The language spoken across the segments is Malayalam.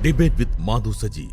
Debate with Madhu Saji.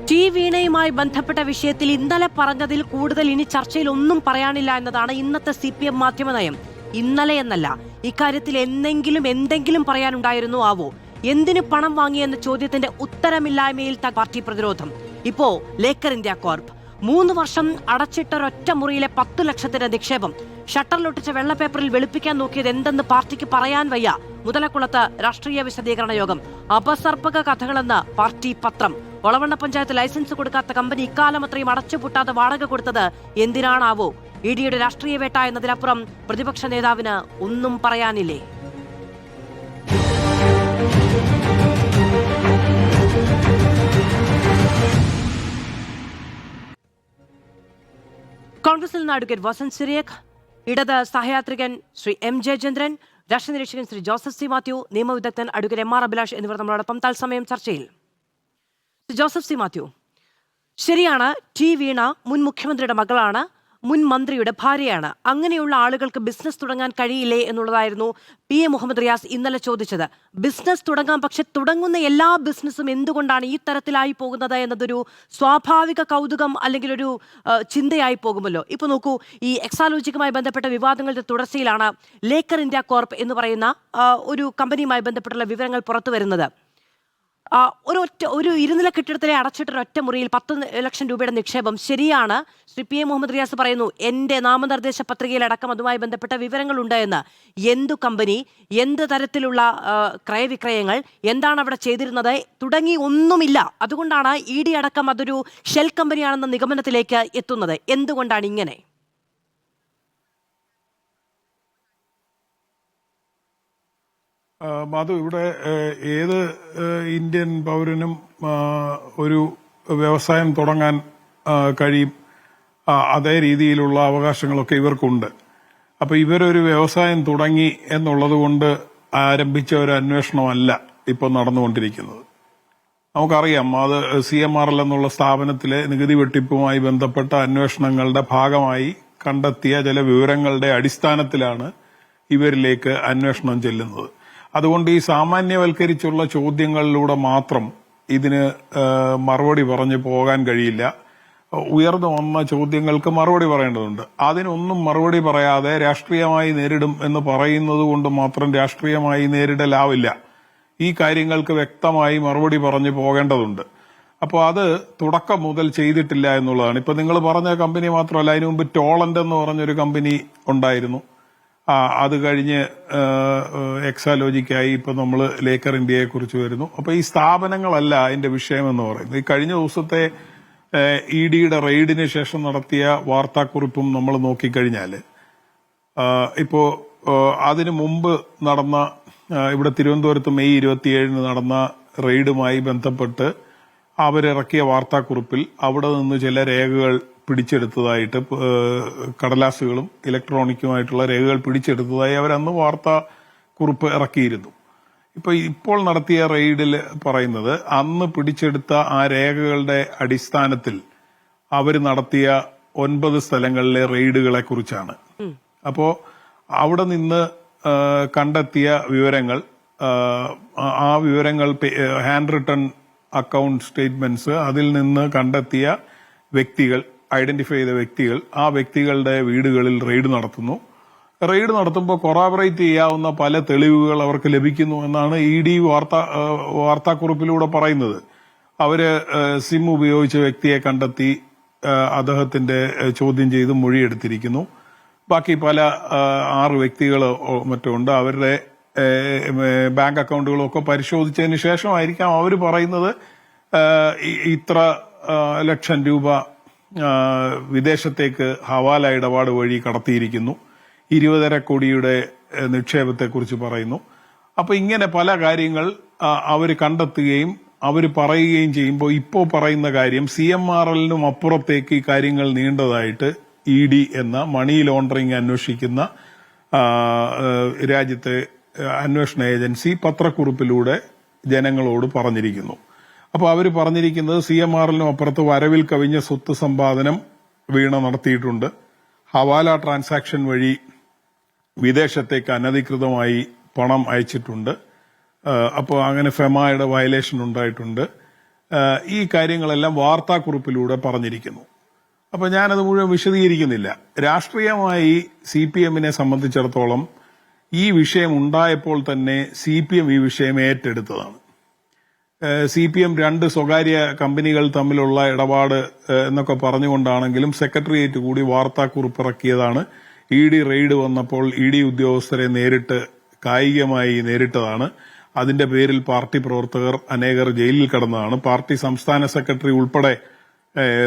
T വീണയുമായി ബന്ധപ്പെട്ട വിഷയത്തിൽ ഇന്നലെ പറഞ്ഞതിൽ കൂടുതൽ ഇനി ചർച്ചയിൽ ഒന്നും പറയാനില്ല എന്നതാണ് ഇന്നത്തെ CPM മാധ്യമ നയം. ഇന്നലെ എന്നല്ല, ഇക്കാര്യത്തിൽ എന്തെങ്കിലും പറയാനുണ്ടായിരുന്നു ആവോ? എന്തിനു പണം വാങ്ങിയെന്ന ചോദ്യത്തിന്റെ ഉത്തരമില്ലായ്മയിൽ പാർട്ടി പ്രതിരോധം. ഇപ്പോ ലേക്കർ ഇന്ത്യ കോർപ്പ് 3 വർഷം അടച്ചിട്ട ഒരൊറ്റ മുറിയിലെ 10 ലക്ഷത്തിന്റെ നിക്ഷേപം ഷട്ടറിലൊട്ടിച്ച വെള്ളപ്പേപ്പറിൽ വെളുപ്പിക്കാൻ നോക്കിയത് എന്തെന്ന് പാർട്ടിക്ക് പറയാൻ വയ്യ. മുതലക്കുളത്ത് രാഷ്ട്രീയ വിശദീകരണ യോഗം. അപസർപ്പക കഥകളെന്ന് പാർട്ടി പത്രം. ഒളവണ്ണ പഞ്ചായത്ത് ലൈസൻസ് കൊടുക്കാത്ത കമ്പനി ഇക്കാലം അത്രയും അടച്ചുപൂട്ടാതെ വാടക കൊടുത്തത് എന്തിനാണാവോ? ഇഡിയുടെ രാഷ്ട്രീയ വേട്ട എന്നതിനപ്പുറം പ്രതിപക്ഷ നേതാവിന് ഒന്നും പറയാനില്ലേ? കോൺഗ്രസിൽ നിന്ന് അഡ്വക്കേറ്റ് വസന്ത് സിറിയക്, ഇടത് സഹയാത്രികൻ ശ്രീ M ജയചന്ദ്രൻ, രാഷ്ട്രീയ നിരീക്ഷകൻ ശ്രീ ജോസഫ് സി മാത്യു, നിയമവിദഗ്ധൻ അഡ്വക്കേറ്റ് MR അഭിലാഷ് എന്നിവർ നമ്മളോടൊപ്പം തത്സമയം ചർച്ചയിൽ. ജോസഫ് സി മാത്യു, ശരിയാണ്, ടി വീണ മുൻ മുഖ്യമന്ത്രിയുടെ മകളാണ്, മുൻ മന്ത്രിയുടെ ഭാര്യയാണ്. അങ്ങനെയുള്ള ആളുകൾക്ക് ബിസിനസ് തുടങ്ങാൻ കഴിയില്ലേ എന്നുള്ളതായിരുന്നു PA മുഹമ്മദ് റിയാസ് ഇന്നലെ ചോദിച്ചത്. ബിസിനസ് തുടങ്ങാം, പക്ഷെ തുടങ്ങുന്ന എല്ലാ ബിസിനസ്സും എന്തുകൊണ്ടാണ് ഈ തരത്തിലായി പോകുന്നത് എന്നതൊരു സ്വാഭാവിക കൗതുകം അല്ലെങ്കിൽ ഒരു ചിന്തയായി പോകുമല്ലോ. ഇപ്പൊ നോക്കൂ, ഈ എക്സാലോജിക്കുമായി ബന്ധപ്പെട്ട വിവാദങ്ങളുടെ തുടർച്ചയിലാണ് ലേക്കർ ഇന്ത്യ കോർപ്പ് എന്ന് പറയുന്ന ഒരു കമ്പനിയുമായി ബന്ധപ്പെട്ടുള്ള വിവരങ്ങൾ പുറത്തു വരുന്നത്. ഒരു ഇരുനില കെട്ടിടത്തിലെ അടച്ചിട്ടൊരൊറ്റ മുറിയിൽ 10 ലക്ഷം രൂപയുടെ നിക്ഷേപം. ശരിയാണ്, ശ്രീ PA മുഹമ്മദ് റിയാസ് പറയുന്നു, എന്റെ നാമനിർദ്ദേശ പത്രികയിലടക്കം അതുമായി ബന്ധപ്പെട്ട വിവരങ്ങളുണ്ട് എന്ന്. എന്തു കമ്പനി, എന്ത് തരത്തിലുള്ള ക്രയവിക്രയങ്ങൾ, എന്താണ് അവിടെ ചെയ്തിരുന്നത് തുടങ്ങി ഒന്നുമില്ല. അതുകൊണ്ടാണ് ED അടക്കം അതൊരു ഷെൽ കമ്പനിയാണെന്ന നിഗമനത്തിലേക്ക് എത്തുന്നത്. എന്തുകൊണ്ടാണ് ഇങ്ങനെ? മാധു, ഇവിടെ ഏത് ഇന്ത്യൻ പൗരനും ഒരു വ്യവസായം തുടങ്ങാൻ കഴിയും. അതേ രീതിയിലുള്ള അവകാശങ്ങളൊക്കെ ഇവർക്കുണ്ട്. അപ്പൊ ഇവരൊരു വ്യവസായം തുടങ്ങി എന്നുള്ളത് കൊണ്ട് ആരംഭിച്ച ഒരു അന്വേഷണമല്ല ഇപ്പോൾ നടന്നുകൊണ്ടിരിക്കുന്നത്. നമുക്കറിയാം, അത് CMRL എന്നുള്ള സ്ഥാപനത്തിലെ നികുതി വെട്ടിപ്പുമായി ബന്ധപ്പെട്ട അന്വേഷണങ്ങളുടെ ഭാഗമായി കണ്ടെത്തിയ ചില വിവരങ്ങളുടെ അടിസ്ഥാനത്തിലാണ് ഇവരിലേക്ക് അന്വേഷണം ചെല്ലുന്നത്. അതുകൊണ്ട് ഈ സാമാന്യവൽക്കരിച്ചുള്ള ചോദ്യങ്ങളിലൂടെ മാത്രം ഇതിന് മറുപടി പറഞ്ഞു പോകാൻ കഴിയില്ല. ഉയർന്നു വന്ന ചോദ്യങ്ങൾക്ക് മറുപടി പറയേണ്ടതുണ്ട്. അതിനൊന്നും മറുപടി പറയാതെ രാഷ്ട്രീയമായി നേരിടും എന്ന് പറയുന്നത് കൊണ്ട് മാത്രം രാഷ്ട്രീയമായി നേരിടലാവില്ല. ഈ കാര്യങ്ങൾക്ക് വ്യക്തമായി മറുപടി പറഞ്ഞു പോകേണ്ടതുണ്ട്. അപ്പോൾ അത് തുടക്കം മുതൽ ചെയ്തിട്ടില്ല എന്നുള്ളതാണ്. ഇപ്പൊ നിങ്ങൾ പറഞ്ഞ കമ്പനി മാത്രമല്ല, അതിനു മുമ്പ് ടോളന്റ് എന്ന് പറഞ്ഞൊരു കമ്പനി ഉണ്ടായിരുന്നു. അത് കഴിഞ്ഞ് എക്സാലോജിക്കായി ഇപ്പൊ നമ്മൾ ലേക്കർ ഇന്ത്യയെ കുറിച്ച് വരുന്നു. അപ്പൊ ഈ സ്ഥാപനങ്ങളല്ല അതിന്റെ വിഷയം എന്ന് പറയുന്നത്. ഈ കഴിഞ്ഞ ദിവസത്തെ EDയുടെ റെയ്ഡിന് ശേഷം നടത്തിയ വാർത്താക്കുറിപ്പും നമ്മൾ നോക്കിക്കഴിഞ്ഞാല് ഇപ്പോ അതിനു മുമ്പ് നടന്ന ഇവിടെ തിരുവനന്തപുരത്ത് മെയ് 27 നടന്ന റെയ്ഡുമായി ബന്ധപ്പെട്ട് അവരിറക്കിയ വാർത്താക്കുറിപ്പിൽ അവിടെ നിന്ന് ചില രേഖകൾ പിടിച്ചെടുത്തതായിട്ട്, കടലാസുകളും ഇലക്ട്രോണിക്കുമായിട്ടുള്ള രേഖകൾ പിടിച്ചെടുത്തതായി അവരന്ന് വാർത്താക്കുറിപ്പ് ഇറക്കിയിരുന്നു. ഇപ്പോൾ നടത്തിയ റെയ്ഡിൽ പറയുന്നത് അന്ന് പിടിച്ചെടുത്ത ആ രേഖകളുടെ അടിസ്ഥാനത്തിൽ അവർ നടത്തിയ 9 സ്ഥലങ്ങളിലെ റെയ്ഡുകളെ കുറിച്ചാണ്. അപ്പോ അവിടെ നിന്ന് കണ്ടെത്തിയ വിവരങ്ങൾ, ആ വിവരങ്ങൾ ഹാൻഡ് റിട്ടൺ അക്കൗണ്ട് സ്റ്റേറ്റ്മെന്റ്സ്, അതിൽ നിന്ന് കണ്ടെത്തിയ വ്യക്തികൾ, ഐഡന്റിഫൈ ചെയ്ത വ്യക്തികൾ, ആ വ്യക്തികളുടെ വീടുകളിൽ റെയ്ഡ് നടത്തുന്നു. റെയ്ഡ് നടത്തുമ്പോൾ കൊറാബറേറ്റ് ചെയ്യാവുന്ന പല തെളിവുകൾ അവർക്ക് ലഭിക്കുന്നു എന്നാണ് ED വാർത്താക്കുറിപ്പിലൂടെ പറയുന്നത്. അവര് സിം ഉപയോഗിച്ച വ്യക്തിയെ കണ്ടെത്തി അദ്ദേഹത്തിന്റെ ചോദ്യം ചെയ്ത് മൊഴിയെടുത്തിരിക്കുന്നു. ബാക്കി പല 6 വ്യക്തികളോ മറ്റോ ഉണ്ട്. അവരുടെ ബാങ്ക് അക്കൗണ്ടുകളും ഒക്കെ പരിശോധിച്ചതിന് ശേഷമായിരിക്കാം അവർ പറയുന്നത് ഇത്ര ലക്ഷം രൂപ വിദേശത്തേക്ക് ഹവാല ഇടപാട് വഴി കടത്തിയിരിക്കുന്നു, 20.5 കോടിയുടെ നിക്ഷേപത്തെക്കുറിച്ച് പറയുന്നു. അപ്പൊ ഇങ്ങനെ പല കാര്യങ്ങൾ അവർ കണ്ടെത്തുകയും അവർ പറയുകയും ചെയ്യുമ്പോൾ ഇപ്പോൾ പറയുന്ന കാര്യം CMRLനും അപ്പുറത്തേക്ക് ഈ കാര്യങ്ങൾ നീണ്ടതായിട്ട് ED എന്ന മണി ലോണ്ടറിംഗ് അന്വേഷിക്കുന്ന രാജ്യത്തെ അന്വേഷണ ഏജൻസി പത്രക്കുറിപ്പിലൂടെ ജനങ്ങളോട് പറഞ്ഞിരിക്കുന്നു. അപ്പോൾ അവർ പറഞ്ഞിരിക്കുന്നത് CMRLനും അപ്പുറത്ത് വരവിൽ കവിഞ്ഞ സ്വത്ത് സമ്പാദനം വീണ നടത്തിയിട്ടുണ്ട്, ഹവാല ട്രാൻസാക്ഷൻ വഴി വിദേശത്തേക്ക് അനധികൃതമായി പണം അയച്ചിട്ടുണ്ട്, അപ്പോൾ അങ്ങനെ ഫെമയുടെ വയലേഷൻ ഉണ്ടായിട്ടുണ്ട്. ഈ കാര്യങ്ങളെല്ലാം വാർത്താക്കുറിപ്പിലൂടെ പറഞ്ഞിരിക്കുന്നു. അപ്പോൾ ഞാനത് മുഴുവൻ വിശദീകരിക്കുന്നില്ല. രാഷ്ട്രീയമായി CPM-നെ സംബന്ധിച്ചിടത്തോളം ഈ വിഷയം ഉണ്ടായപ്പോൾ തന്നെ CPM ഈ വിഷയം ഏറ്റെടുത്തതാണ്. CPM 2 സ്വകാര്യ കമ്പനികൾ തമ്മിലുള്ള ഇടപാട് എന്നൊക്കെ പറഞ്ഞുകൊണ്ടാണെങ്കിലും സെക്രട്ടേറിയറ്റ് കൂടി വാർത്താക്കുറിപ്പിറക്കിയതാണ്. ED റെയ്ഡ് വന്നപ്പോൾ ED ഉദ്യോഗസ്ഥരെ കായികമായി നേരിട്ടതാണ്. അതിന്റെ പേരിൽ പാർട്ടി പ്രവർത്തകർ അനേകർ ജയിലിൽ കടന്നതാണ്. പാർട്ടി സംസ്ഥാന സെക്രട്ടറി ഉൾപ്പെടെ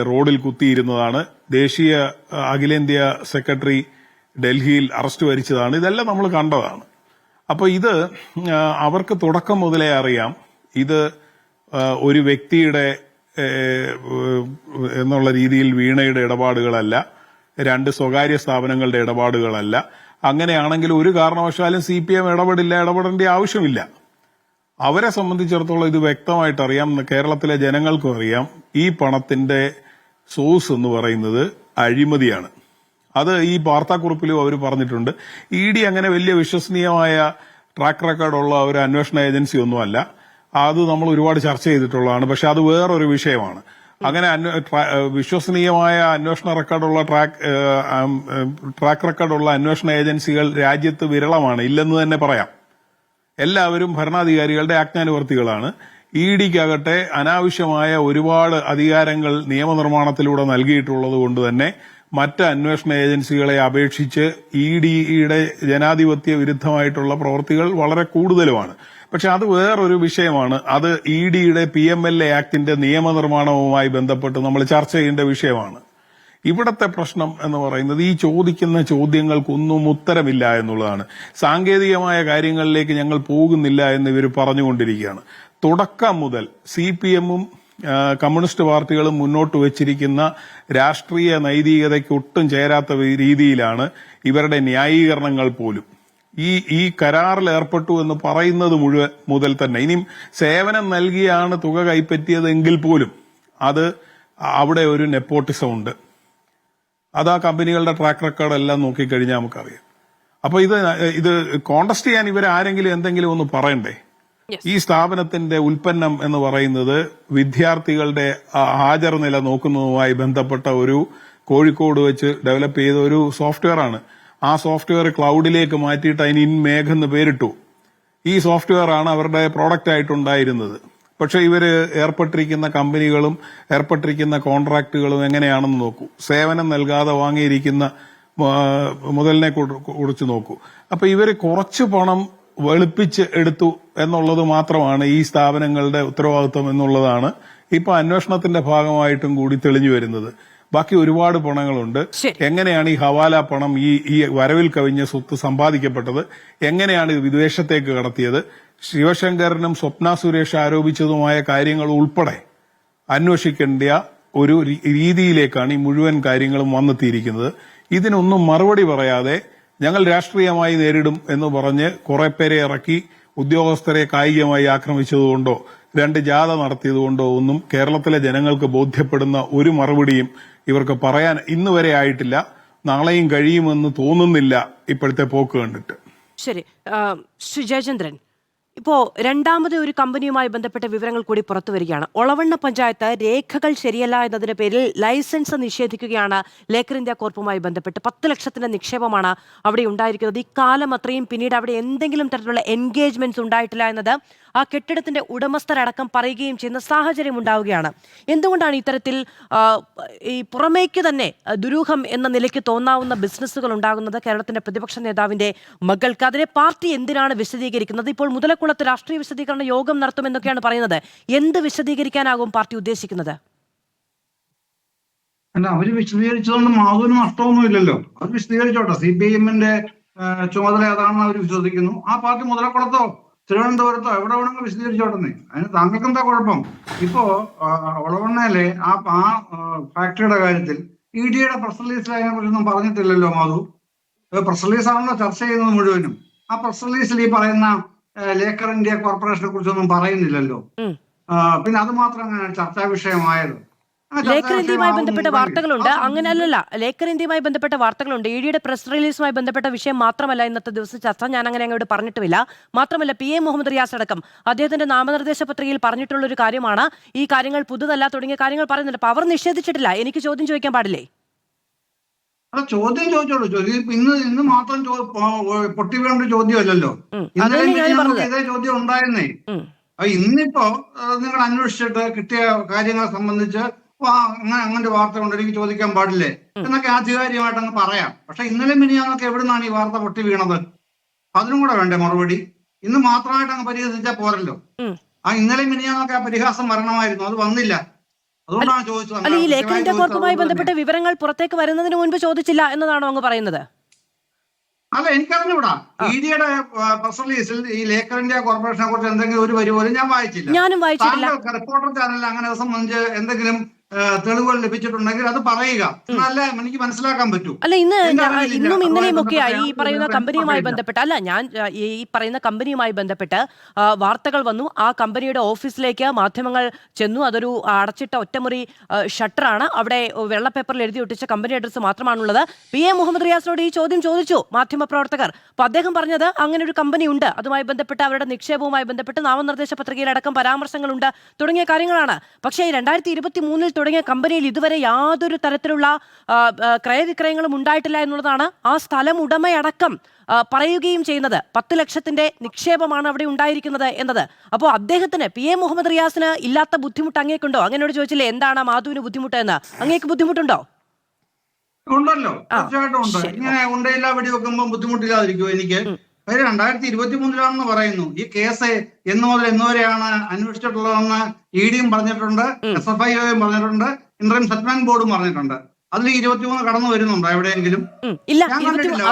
റോഡിൽ കുത്തിയിരുന്നതാണ്. ദേശീയ അഖിലേന്ത്യാ സെക്രട്ടറി ഡൽഹിയിൽ അറസ്റ്റ് വരിച്ചതാണ്. ഇതെല്ലാം നമ്മൾ കണ്ടതാണ്. അപ്പൊ ഇത് അവർക്ക് തുടക്കം മുതലേ അറിയാം. ഇത് ഒരു വ്യക്തിയുടെ എന്നുള്ള രീതിയിൽ വീണയുടെ ഇടപാടുകളല്ല, 2 സ്വകാര്യ സ്ഥാപനങ്ങളുടെ ഇടപാടുകളല്ല. അങ്ങനെയാണെങ്കിൽ ഒരു കാരണവശാലും CPM ഇടപെടേണ്ട ആവശ്യമില്ല. അവരെ സംബന്ധിച്ചിടത്തോളം ഇത് വ്യക്തമായിട്ട് അറിയാം. കേരളത്തിലെ ജനങ്ങൾക്കും അറിയാം. ഈ പണത്തിന്റെ സോഴ്സ് എന്ന് പറയുന്നത് അഴിമതിയാണ്. അത് ഈ വാർത്താക്കുറിപ്പിലും അവർ പറഞ്ഞിട്ടുണ്ട്. ED അങ്ങനെ വലിയ വിശ്വസനീയമായ ട്രാക്ക് റെക്കോർഡുള്ള ഒരു അന്വേഷണ ഏജൻസി ഒന്നുമല്ല. അത് നമ്മൾ ഒരുപാട് ചർച്ച ചെയ്തിട്ടുള്ളതാണ്. പക്ഷെ അത് വേറൊരു വിഷയമാണ്. അങ്ങനെ വിശ്വസനീയമായ അന്വേഷണ റെക്കോർഡുള്ള ട്രാക്ക് റെക്കോർഡുള്ള അന്വേഷണ ഏജൻസികൾ രാജ്യത്ത് വിരളമാണ്, ഇല്ലെന്ന് തന്നെ പറയാം. എല്ലാവരും ഭരണാധികാരികളുടെ ആജ്ഞാനുവർത്തികളാണ്. EDക്കാകട്ടെ അനാവശ്യമായ ഒരുപാട് അധികാരങ്ങൾ നിയമനിർമ്മാണത്തിലൂടെ നൽകിയിട്ടുള്ളത് കൊണ്ട് തന്നെ മറ്റ് അന്വേഷണ ഏജൻസികളെ അപേക്ഷിച്ച് EDയുടെ ജനാധിപത്യ വിരുദ്ധമായിട്ടുള്ള പ്രവൃത്തികൾ വളരെ കൂടുതലുമാണ്. പക്ഷെ അത് വേറൊരു വിഷയമാണ്. അത് EDയുടെ PMLA ആക്ടിന്റെ നിയമനിർമ്മാണവുമായി ബന്ധപ്പെട്ട് നമ്മൾ ചർച്ച ചെയ്യേണ്ട വിഷയമാണ്. ഇവിടത്തെ പ്രശ്നം എന്ന് പറയുന്നത് ഈ ചോദിക്കുന്ന ചോദ്യങ്ങൾക്കൊന്നും ഉത്തരമില്ല എന്നുള്ളതാണ്. സാങ്കേതികമായ കാര്യങ്ങളിലേക്ക് ഞങ്ങൾ പോകുന്നില്ല എന്ന് ഇവർ പറഞ്ഞുകൊണ്ടിരിക്കുകയാണ്. തുടക്കം മുതൽ CPM-ഉം കമ്മ്യൂണിസ്റ്റ് പാർട്ടികളും മുന്നോട്ട് വെച്ചിരിക്കുന്ന രാഷ്ട്രീയ നൈതികതയ്ക്ക് ഒട്ടും ചേരാത്ത രീതിയിലാണ് ഇവരുടെ ന്യായീകരണങ്ങൾ പോലും. ഈ കരാറിൽ ഏർപ്പെട്ടു എന്ന് പറയുന്നത് മുതൽ തന്നെ ഇനിയും സേവനം നൽകിയാണ് തുക കൈപ്പറ്റിയതെങ്കിൽ പോലും അത് അവിടെ ഒരു നെപ്പോട്ടിസം ഉണ്ട്. അത് ആ കമ്പനികളുടെ ട്രാക്ക് റെക്കോർഡ് എല്ലാം നോക്കിക്കഴിഞ്ഞാൽ നമുക്കറിയാം. അപ്പൊ ഇത് കോണ്ടസ്റ്റ് ചെയ്യാൻ ഇവരാരെങ്കിലും എന്തെങ്കിലും ഒന്ന് പറയണ്ടേ? ഈ സ്ഥാപനത്തിന്റെ ഉൽപ്പന്നം എന്ന് പറയുന്നത് വിദ്യാർത്ഥികളുടെ ഹാജർ നില നോക്കുന്നതുമായി ബന്ധപ്പെട്ട ഒരു കോഴിക്കോട് വെച്ച് ഡെവലപ്പ് ചെയ്ത ഒരു സോഫ്റ്റ്വെയർ ആണ്. ആ സോഫ്റ്റ്വെയർ ക്ലൗഡിലേക്ക് മാറ്റിയിട്ട് അതിന് ഇൻമേഘ് എന്ന് പേരിട്ടു. ഈ സോഫ്റ്റ്വെയർ ആണ് അവരുടെ പ്രോഡക്റ്റ് ആയിട്ടുണ്ടായിരുന്നത്. പക്ഷെ ഇവര് ഏർപ്പെട്ടിരിക്കുന്ന കമ്പനികളും ഏർപ്പെട്ടിരിക്കുന്ന കോൺട്രാക്റ്റുകളും എങ്ങനെയാണെന്ന് നോക്കൂ. സേവനം നൽകാതെ വാങ്ങിയിരിക്കുന്ന മുതലിനെ കുറിച്ച് നോക്കൂ. അപ്പൊ ഇവര് കുറച്ച് പണം വെളുപ്പിച്ച് എടുത്തു എന്നുള്ളത് മാത്രമാണ് ഈ സ്ഥാപനങ്ങളുടെ ഉത്തരവാദിത്വം എന്നുള്ളതാണ് ഇപ്പൊ അന്വേഷണത്തിന്റെ ഭാഗമായിട്ടും കൂടി തെളിഞ്ഞു വരുന്നത്. ബാക്കി ഒരുപാട് പണങ്ങളുണ്ട്. എങ്ങനെയാണ് ഈ ഹവാല പണം ഈ വരവിൽ കവിഞ്ഞ സ്വത്ത് സമ്പാദിക്കപ്പെട്ടത്? എങ്ങനെയാണ് ഇത് വിദേശത്തേക്ക് കടത്തിയത്? ശിവശങ്കരനും സ്വപ്ന സുരേഷ് ആരോപിച്ചതുമായ കാര്യങ്ങൾ ഉൾപ്പെടെ അന്വേഷിക്കേണ്ട ഒരു രീതിയിലേക്കാണ് ഈ മുഴുവൻ കാര്യങ്ങളും വന്നെത്തിയിരിക്കുന്നത്. ഇതിനൊന്നും മറുപടി പറയാതെ ഞങ്ങൾ രാഷ്ട്രീയമായി നേരിടും എന്ന് പറഞ്ഞ് കുറെ പേരെ ഇറക്കി ഉദ്യോഗസ്ഥരെ കായികമായി ആക്രമിച്ചതുകൊണ്ടോ 2 ജാഥ നടത്തിയതുകൊണ്ടോ ഒന്നും കേരളത്തിലെ ജനങ്ങൾക്ക് ബോധ്യപ്പെടുന്ന ഒരു മറുപടിയും ഇവർക്ക് പറയാൻ ഇന്ന് വരെ ആയിട്ടില്ല. നാളെയും കഴിയുമെന്ന് തോന്നുന്നില്ല ഇപ്പോഴത്തെ പോക്ക് കണ്ടിട്ട്. ശരി, ശ്രീ ജയചന്ദ്രൻ, ഇപ്പോ രണ്ടാമത് ഒരു കമ്പനിയുമായി ബന്ധപ്പെട്ട വിവരങ്ങൾ കൂടി പുറത്തു വരികയാണ്. ഒളവണ്ണ പഞ്ചായത്ത് രേഖകൾ ശരിയല്ല എന്നതിന്റെ പേരിൽ ലൈസൻസ് നിഷേധിക്കുകയാണ് ലേക്കർ ഇന്ത്യ കോർപ്പുമായി ബന്ധപ്പെട്ട്. 10 ലക്ഷത്തിന്റെ നിക്ഷേപമാണ് അവിടെ ഉണ്ടായിരിക്കുന്നത്. ഇക്കാലം അത്രയും പിന്നീട് അവിടെ എന്തെങ്കിലും തരത്തിലുള്ള എൻഗേജ്മെന്റ്സ് ഉണ്ടായിട്ടില്ല എന്നത് ആ കെട്ടിടത്തിന്റെ ഉടമസ്ഥരടക്കം പറയുകയും ചെയ്യുന്ന സാഹചര്യം ഉണ്ടാവുകയാണ്. എന്തുകൊണ്ടാണ് ഇത്തരത്തിൽ ഈ പുറമേക്ക് തന്നെ ദുരൂഹം എന്ന നിലയ്ക്ക് തോന്നാവുന്ന ബിസിനസ്സുകൾ ഉണ്ടാകുന്നത്? കേരളത്തിന്റെ പ്രതിപക്ഷ നേതാവിന്റെ മകൾക്ക് അതിനെ പാർട്ടി എന്തിനാണ് വിശദീകരിക്കുന്നത്? ഇപ്പോൾ മുതലക്കുളത്ത് രാഷ്ട്രീയ വിശദീകരണ യോഗം നടത്തുമെന്നൊക്കെയാണ് പറയുന്നത്. എന്ത് വിശദീകരിക്കാനാകും പാർട്ടി ഉദ്ദേശിക്കുന്നത്? അല്ല, അവര് വിശദീകരിച്ചതുകൊണ്ട് മാധുവിന് നഷ്ടമൊന്നുമില്ലല്ലോ. അവർ വിശദീകരിച്ചോട്ടെ. CPM-ന്റെ ചുമതല ഏതാണെന്ന് അവർ വിശ്വസിക്കുന്നു. ആ പാർട്ടി മുതലക്കുളത്തോ തിരുവനന്തപുരത്തോ എവിടെ വേണമെങ്കിലും വിശദീകരിച്ചോട്ടെ. അതിന് താങ്കൾക്ക് എന്താ കുഴപ്പം? ഇപ്പോ ഒളവണ്ണയിലെ ആ ഫാക്ടറിയുടെ കാര്യത്തിൽ EDയുടെ പ്രസ് റിലീസിൽ അതിനെ കുറിച്ചൊന്നും പറഞ്ഞിട്ടില്ലല്ലോ മാധു. പ്രസ് റിലീസ് ആണല്ലോ ചർച്ച ചെയ്യുന്നത് മുഴുവനും. ആ പ്രസ് റിലീസിൽ ഈ പറയുന്ന ലേക്കർ ഇന്ത്യ കോർപ്പറേഷനെ കുറിച്ചൊന്നും പറയുന്നില്ലല്ലോ. പിന്നെ അത് മാത്രം ചർച്ചാ വിഷയമായത്. ലേക്കർ ഇന്ത്യയുമായി ബന്ധപ്പെട്ട വാർത്തകളുണ്ട്. അങ്ങനെ സമയത്ത് അല്ലല്ല, ലേക്കർ ഇന്ത്യയുമായി ബന്ധപ്പെട്ട വാർത്തകളുണ്ട്. ഇഡിയുടെ പ്രസ് റിലീസുമായി ബന്ധപ്പെട്ട വിഷയം മാത്രമല്ല ഇന്നത്തെ ദിവസം ചർച്ച. ഞാൻ അങ്ങനെ അങ്ങോട്ട് പറഞ്ഞിട്ടുമില്ല. മാത്രമല്ല PM മുഹമ്മദ് റിയാസ് അടക്കം അദ്ദേഹത്തിന്റെ നാമനിർദ്ദേശ പത്രികയിൽ പറഞ്ഞിട്ടുള്ള ഒരു കാര്യമാണ് ഈ കാര്യങ്ങൾ പുതുതല്ല തുടങ്ങിയ കാര്യങ്ങൾ പറയുന്നുണ്ട്. അപ്പൊ അവർ നിഷേധിച്ചിട്ടില്ല. എനിക്ക് ചോദ്യം ചോദിക്കാൻ പാടില്ലേ? ചോദ്യം ചോദിച്ചോളൂ. ഇന്ന് മാത്രം പൊട്ടി വീണ്ട ചോദ്യമല്ലല്ലോ. ഇന്നലെ അതന്നെ ഞാൻ നമുക്ക് പറഞ്ഞത്. ഇതേ ചോദ്യം ഉണ്ടായിരുന്നേ. ഇന്നിപ്പോ നിങ്ങൾ അന്വേഷിച്ചിട്ട് കിട്ടിയ കാര്യങ്ങളെ സംബന്ധിച്ച് അങ്ങനെ വാർത്ത കൊണ്ട് എനിക്ക് ചോദിക്കാൻ പാടില്ലേ എന്നൊക്കെ ആധികാരികമായിട്ട് അങ്ങ് പറയാം. പക്ഷെ ഇന്നലെ മിനിഞ്ഞാന്നൊക്കെ എവിടുന്നാണ് ഈ വാർത്ത പൊട്ടി വീണത്? അതിനും കൂടെ വേണ്ടേ മറുപടി? ഇന്ന് മാത്രമായിട്ട് അങ്ങ് പരിഹസിച്ചാൽ പോരല്ലോ. ഇന്നലെ മിനിഞ്ഞാന്നൊക്കെ ആ പരിഹാസം വരണമായിരുന്നു. അത് വന്നില്ല. അതുകൊണ്ടാണ് ചോദിച്ചത്. അല്ല, ഈ ലേക്കർ ഇന്ത്യ കോർപ്പുമായി ബന്ധപ്പെട്ട വിവരങ്ങൾ പുറത്തേക്ക് വരുന്നതിന് മുൻപ് ചോദിച്ചില്ല എന്നതാണോ അങ്ങ് പറയുന്നത്? അല്ല, എനിക്കറിഞ്ഞൂടാ. ഇഡിയുടെ പ്രസ് റിലീസിൽ ഈ ലേക്കർ ഇന്ത്യ കോർപ്പറേഷനെ കുറിച്ച് എന്തെങ്കിലും ഒരു വരി പോലും ഞാൻ വായിച്ചില്ല. ഞാനും വായിച്ചിട്ടില്ല. റിപ്പോർട്ടർ ചാനലിൽ അങ്ങനെ സംബന്ധിച്ച് എന്തെങ്കിലും തെളിവുകൾ ലഭിച്ചിട്ടുണ്ടെങ്കിൽ അത് പറയുക. എന്നല്ലേ എനിക്ക് മനസ്സിലാക്കാൻ പറ്റൂ. അല്ല, ഇന്നും ഇന്നലെയും ഒക്കെയായി ഈ പറയുന്ന കമ്പനിയുമായി ബന്ധപ്പെട്ട് ഈ പറയുന്ന കമ്പനിയുമായി ബന്ധപ്പെട്ട് വാർത്തകൾ വന്നു. ആ കമ്പനിയുടെ ഓഫീസിലേക്ക് മാധ്യമങ്ങൾ ചെന്നു. അതൊരു അടച്ചിട്ട ഒറ്റമുറി ഷട്ടറാണ്. അവിടെ വെള്ള പേപ്പറിൽ എഴുതി ഒട്ടിച്ച കമ്പനി അഡ്രസ്സ് മാത്രമാണുള്ളത്. PM മുഹമ്മദ് റിയാസിനോട് ഈ ചോദ്യം ചോദിച്ചു മാധ്യമപ്രവർത്തകർ. അപ്പൊ അദ്ദേഹം പറഞ്ഞത് അങ്ങനെ ഒരു കമ്പനി ഉണ്ട്, അതുമായി ബന്ധപ്പെട്ട് അവരുടെ നിക്ഷേപവുമായി ബന്ധപ്പെട്ട് നാമനിർദ്ദേശ പത്രികയിലടക്കം പരാമർശങ്ങളുണ്ട് തുടങ്ങിയ കാര്യങ്ങളാണ്. പക്ഷേ 2023 തുടങ്ങിയ കമ്പനിയിൽ ഇതുവരെ യാതൊരു തരത്തിലുള്ള ക്രയവിക്രയങ്ങളും ഉണ്ടായിട്ടില്ല എന്നുള്ളതാണ് ആ സ്ഥലം ഉടമയടക്കം പറയുകയും ചെയ്യുന്നത്. 10 ലക്ഷത്തിന്റെ നിക്ഷേപമാണ് അവിടെ ഉണ്ടായിരിക്കുന്നത് എന്നത്. അപ്പോൾ അദ്ദേഹത്തിന് PM മുഹമ്മദ് റിയാസിന് ഇല്ലാത്ത ബുദ്ധിമുട്ട് അങ്ങേക്കുണ്ടോ? അങ്ങനോട് ചോദിച്ചില്ലേ എന്താണ് മാധുവിന് ബുദ്ധിമുട്ട് എന്ന്? അങ്ങേക്ക് ബുദ്ധിമുട്ടുണ്ടോ? ഉണ്ടല്ലോ, തീർച്ചയായിട്ടും ഉണ്ട്. ഇങ്ങനെ ഉണ്ടയില്ല വെടിവെക്കുമ്പോൾ ബുദ്ധിമുട്ടില്ലാതിരിക്കുമോ എനിക്ക്? 2023 പറയുന്നു. ഈ കേസ് എന്ന് മുതൽ എന്നുവരെയാണ് അന്വേഷിച്ചിട്ടുള്ളതെന്ന് EDയും പറഞ്ഞിട്ടുണ്ട്, SFIOയും പറഞ്ഞിട്ടുണ്ട്, ഇന്ററിം സെറ്റിൽമെന്റ് ബോർഡും പറഞ്ഞിട്ടുണ്ട്. അതിൽ 23 കടന്നു വരുന്നുണ്ടോ എവിടെയെങ്കിലും? ഇല്ല,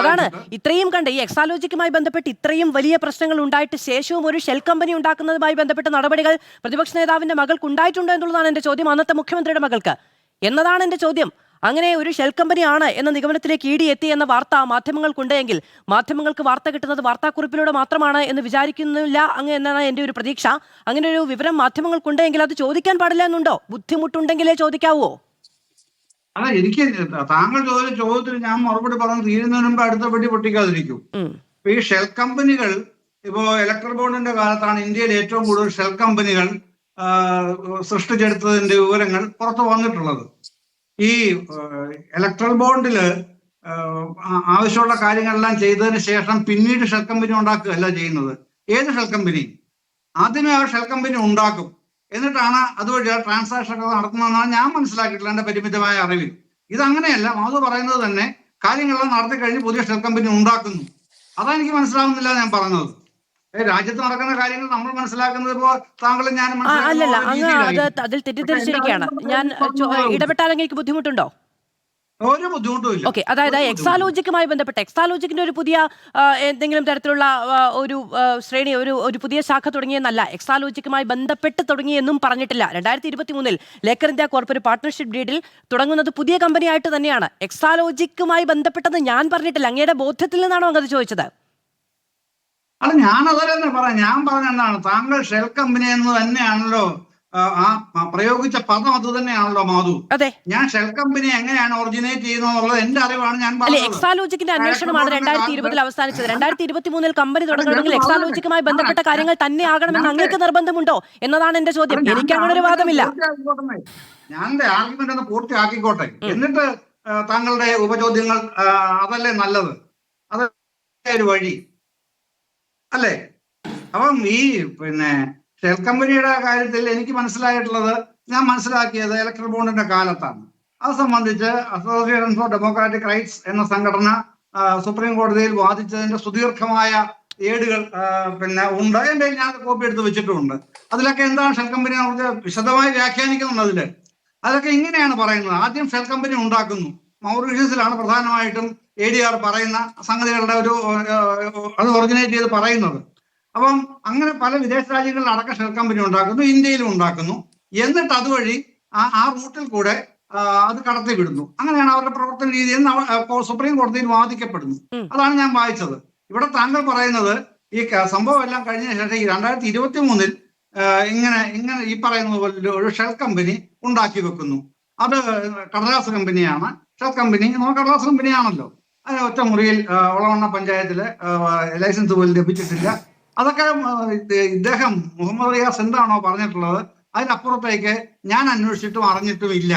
അതാണ് ഇത്രയും കണ്ട് ഈ എക്സാലോജിക്കുമായി ബന്ധപ്പെട്ട് ഇത്രയും വലിയ പ്രശ്നങ്ങൾ ഉണ്ടായിട്ട് ശേഷവും ഒരു ഷെൽ കമ്പനി ഉണ്ടാക്കുന്നതുമായി ബന്ധപ്പെട്ട നടപടികൾ പ്രതിപക്ഷ നേതാവിന്റെ മകൾക്ക് ഉണ്ടായിട്ടുണ്ടോ എന്നുള്ളതാണ് എന്റെ ചോദ്യം. അന്നത്തെ മുഖ്യമന്ത്രിയുടെ മകൾക്ക് എന്നതാണ് എന്റെ ചോദ്യം. അങ്ങനെ ഒരു ഷെൽ കമ്പനിയാണ് എന്ന നിഗമനത്തിലേക്ക് ED എത്തി എന്ന വാർത്ത മാധ്യമങ്ങൾക്കുണ്ടെങ്കിൽ മാധ്യമങ്ങൾക്ക് വാർത്ത കിട്ടുന്നത് വാർത്താക്കുറിപ്പിലൂടെ മാത്രമാണ് എന്ന് വിചാരിക്കുന്നില്ല അങ്ങ് എന്നാണ് എൻ്റെ ഒരു പ്രതീക്ഷ. അങ്ങനെ ഒരു വിവരം മാധ്യമങ്ങൾക്കുണ്ടെങ്കിൽ അത് ചോദിക്കാൻ പാടില്ല എന്നുണ്ടോ? ബുദ്ധിമുട്ടുണ്ടെങ്കിലേ ചോദിക്കാവോ? അല്ല, എനിക്ക് താങ്കൾ ചോദിച്ച ചോദ്യത്തിന് ഞാൻ മറുപടി പറഞ്ഞു തീരുന്നതിന് മുമ്പ് അടുത്ത പെട്ടി പൊട്ടിക്കാതിരിക്കും. ഈ ഷെൽ കമ്പനികൾ ഇപ്പോ ഇലക്ട്രൽ ബോണ്ടിന്റെ കാലത്താണ് ഇന്ത്യയിൽ ഏറ്റവും കൂടുതൽ ഷെൽ കമ്പനികൾ സൃഷ്ടിച്ചെടുത്തതിന്റെ വിവരങ്ങൾ പുറത്തു വന്നിട്ടുള്ളത്. ഈ ഇലക്ട്രൽ ബോണ്ടില് ആവശ്യമുള്ള കാര്യങ്ങളെല്ലാം ചെയ്തതിന് ശേഷം പിന്നീട് ഷെൽ കമ്പനി ഉണ്ടാക്കുകയല്ല ചെയ്യുന്നത്. ഏത് ഷെൽ കമ്പനി? ആദ്യമേ ആ ഷെൽ കമ്പനി ഉണ്ടാക്കും, എന്നിട്ടാണ് അതുവഴി ട്രാൻസാക്ഷൻ ഒക്കെ നടത്തുന്നതെന്നാണ് ഞാൻ മനസ്സിലാക്കിയിട്ടുള്ള എന്റെ പരിമിതമായ അറിവിൽ. ഇതങ്ങനെയല്ല. അത് പറയുന്നത് തന്നെ കാര്യങ്ങളെല്ലാം നടത്തി കഴിഞ്ഞ് പുതിയ ഷെൽ കമ്പനി ഉണ്ടാക്കുന്നു. അതെനിക്ക് മനസ്സിലാവുന്നില്ല ഞാൻ പറഞ്ഞത്. രാജ്യത്ത് നടക്കുന്ന കാര്യങ്ങൾ നമ്മൾ മനസ്സിലാക്കുന്നത് ഇപ്പോ താങ്കളും ഞാനും അല്ലല്ല, അങ്ങ് അതിൽ തെറ്റിദ്ധരിച്ചിരിക്കുകയാണ്. ഞാൻ ഇടപെട്ടാൽ അങ്ങേക്ക് ബുദ്ധിമുട്ടുണ്ടോ? ഒരു ബുദ്ധിമുട്ടുമില്ല. ഓക്കെ, അതായത് എക്സാലോജിക്കുമായി ബന്ധപ്പെട്ട് എക്സാലോജിക്കിന്റെ ഒരു പുതിയ എന്തെങ്കിലും തരത്തിലുള്ള ഒരു ശ്രേണി ഒരു പുതിയ ശാഖ തുടങ്ങിയെന്നല്ല, എക്സാലോജിക്കുമായി ബന്ധപ്പെട്ട് തുടങ്ങിയെന്നും പറഞ്ഞിട്ടില്ല. 2023 ലേക്കർ ഇന്ത്യ കോർപ്പ് ഒരു പാർട്ട്ണർഷിപ്പ് ഡീഡിൽ തുടങ്ങുന്നത് പുതിയ കമ്പനിയായിട്ട് തന്നെയാണ്. എക്സാലോജിക്കുമായി ബന്ധപ്പെട്ടത് ഞാൻ പറഞ്ഞിട്ടില്ല. അങ്ങയുടെ ബോധ്യത്തിൽ നിന്നാണോ അങ്ങ് ചോദിച്ചത്? അല്ല, ഞാൻ അതല്ലേ പറയാം. ഞാൻ പറഞ്ഞ എന്താണ്, താങ്കൾ ഷെൽ കമ്പനി എന്ന് തന്നെയാണല്ലോ ആ പ്രയോഗിച്ച പദം, അത് തന്നെയാണല്ലോ മാധു. അതെ, ഞാൻ ഷെൽ കമ്പനി എങ്ങനെയാണ് ഒറിജിനേറ്റ് ചെയ്യുന്നത് എന്റെ അറിവാണ് ഞാൻ പറഞ്ഞത്. എക്സാലോജിക്കിന്റെ അന്വേഷണമാണ് 2020 അവസാനിച്ചത്. 2023 കമ്പനി തുടങ്ങണമെങ്കിൽ എക്സാലോജിക്കുമായി ബന്ധപ്പെട്ട കാര്യങ്ങൾ തന്നെ ആകണമെന്ന് അങ്ങേക്ക് നിർബന്ധമുണ്ടോ എന്നതാണ് എന്റെ ചോദ്യം. എനിക്ക് അങ്ങനെ ഒരു വാദമില്ല. ഞാൻ എന്റെ ആർഗ്യുമെന്റ് ഒന്ന് പൂർത്തിയാക്കിക്കോട്ടെ, എന്നിട്ട് താങ്കളുടെ ഉപചോദ്യങ്ങൾ അതല്ലേ നല്ലത്, അതല്ലേ ഒരു വഴി അല്ലേ? അപ്പം ഈ ഷെൽ കമ്പനിയുടെ കാര്യത്തിൽ എനിക്ക് മനസ്സിലായിട്ടുള്ളത്, ഞാൻ മനസ്സിലാക്കിയത് ഇലക്ട്രൽ ബോണ്ടിന്റെ കാലത്താണ്. അത് സംബന്ധിച്ച് അസോസിയേഷൻ ഫോർ ഡെമോക്രാറ്റിക് റൈറ്റ്സ് എന്ന സംഘടന സുപ്രീം കോടതിയിൽ വാദിച്ചതിന്റെ സുദീർഘമായ ഏടുകൾ ഉണ്ട്. എന്റെ ഞാൻ കോപ്പി എടുത്ത് വെച്ചിട്ടുമുണ്ട്. അതിലൊക്കെ എന്താണ് ഷെൽ കമ്പനി നമുക്ക് വിശദമായി വ്യാഖ്യാനിക്കുന്നുണ്ട്. അതൊക്കെ ഇങ്ങനെയാണ് പറയുന്നത്. ആദ്യം ഷെൽ കമ്പനി ഉണ്ടാക്കുന്നു. മൗറീഷ്യസിലാണ് പ്രധാനമായിട്ടും ADR പറയുന്ന സംഗതികളുടെ അത് ഒറിജിനേറ്റ് ചെയ്ത് പറയുന്നത്. അപ്പം അങ്ങനെ പല വിദേശ രാജ്യങ്ങളിൽ അടക്കം ഷെൽ കമ്പനി ഉണ്ടാക്കുന്നു, ഇന്ത്യയിലും ഉണ്ടാക്കുന്നു. എന്നിട്ട് അതുവഴി ആ റൂട്ടിൽ കൂടെ അത് കടത്തി വിടുന്നു. അങ്ങനെയാണ് അവരുടെ പ്രവർത്തന രീതി എന്ന് സുപ്രീം കോടതിയിൽ വാദിക്കപ്പെടുന്നു. അതാണ് ഞാൻ വായിച്ചത്. ഇവിടെ താങ്കൾ പറയുന്നത് ഈ സംഭവം എല്ലാം കഴിഞ്ഞ ശേഷം ഈ 2023 ഇങ്ങനെ ഈ പറയുന്ന പോലെ ഒരു ഷെൽ കമ്പനി ഉണ്ടാക്കി വെക്കുന്നു. അത് കടലാസ് കമ്പനിയാണ്. ഷെൽ കമ്പനി കടലാസ് കമ്പനിയാണല്ലോ. അത് ഒറ്റ മുറിയിൽ ഒളവണ്ണ പഞ്ചായത്തില് ലൈസൻസ് പോലും ലഭിച്ചിട്ടില്ല. അതൊക്കെ ഇദ്ദേഹം മുഹമ്മദ് റിയാസ് എന്താണോ പറഞ്ഞിട്ടുള്ളത് അതിനപ്പുറത്തേക്ക് ഞാൻ അന്വേഷിച്ചിട്ടും അറിഞ്ഞിട്ടും ഇല്ല.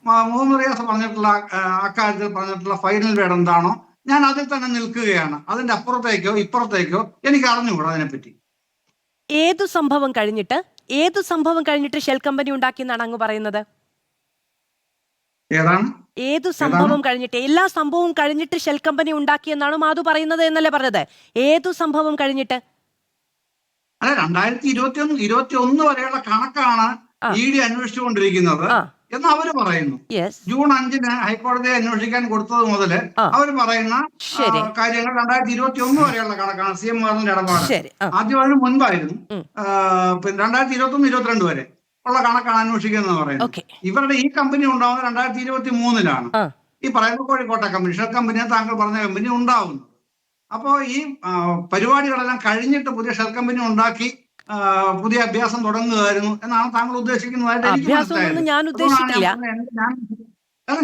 മുഹമ്മദ് റിയാസ് പറഞ്ഞിട്ടുള്ള അക്കാര്യത്തിൽ പറഞ്ഞിട്ടുള്ള ഫൈനൽ വേർഡ് എന്താണോ ഞാൻ അതിൽ തന്നെ നിൽക്കുകയാണ്. അതിന്റെ അപ്പുറത്തേക്കോ ഇപ്പുറത്തേക്കോ എനിക്ക് അറിഞ്ഞുകൂടാ അതിനെപ്പറ്റി. ഏതു സംഭവം കഴിഞ്ഞിട്ട് ഷെൽ കമ്പനി ഉണ്ടാക്കിയെന്നാണ് അങ്ങ് പറയുന്നത്? ഏതാണ് ഏതു സംഭവം കഴിഞ്ഞിട്ട്? എല്ലാ സംഭവവും കഴിഞ്ഞിട്ട് ഷെൽ കമ്പനി ഉണ്ടാക്കിയെന്നാണ് മാധു പറയുന്നത് എന്നല്ലേ പറഞ്ഞത്? ഏതു സംഭവം കഴിഞ്ഞിട്ട്? അല്ല, 2021 വരെയുള്ള കണക്കാണ് ED അന്വേഷിച്ചുകൊണ്ടിരിക്കുന്നത് എന്ന് അവര് പറയുന്നു. ജൂൺ 5 ഹൈക്കോടതിയെ അന്വേഷിക്കാൻ കൊടുത്തത് മുതല് അവര് പറയുന്ന കാര്യങ്ങൾ 2021 വരെയുള്ള കണക്കാണ്. CM മാറിന്റെ ഇടപാട് ആദ്യം അതിന് മുൻപായിരുന്നു. പിന്നെ 2021-22 വരെ ഉള്ള കണക്കാണ് അന്വേഷിക്കുന്നത് പറയുന്നത്. ഇവരുടെ ഈ കമ്പനി ഉണ്ടാവുന്നത് 2023-ലാണ്. ഈ പറയുന്ന കോഴിക്കോട്ടെ കമ്പനി, ഷെൽ കമ്പനി, താങ്കൾ പറഞ്ഞ കമ്പനി ഉണ്ടാവുന്നു. അപ്പോ ഈ പരിപാടികളെല്ലാം കഴിഞ്ഞിട്ട് പുതിയ ഷെൽ കമ്പനി ഉണ്ടാക്കി പുതിയ അഭ്യാസം തുടങ്ങുകയായിരുന്നു എന്നാണ് താങ്കൾ ഉദ്ദേശിക്കുന്നതായിട്ട് എനിക്ക് മനസ്സിലായത്.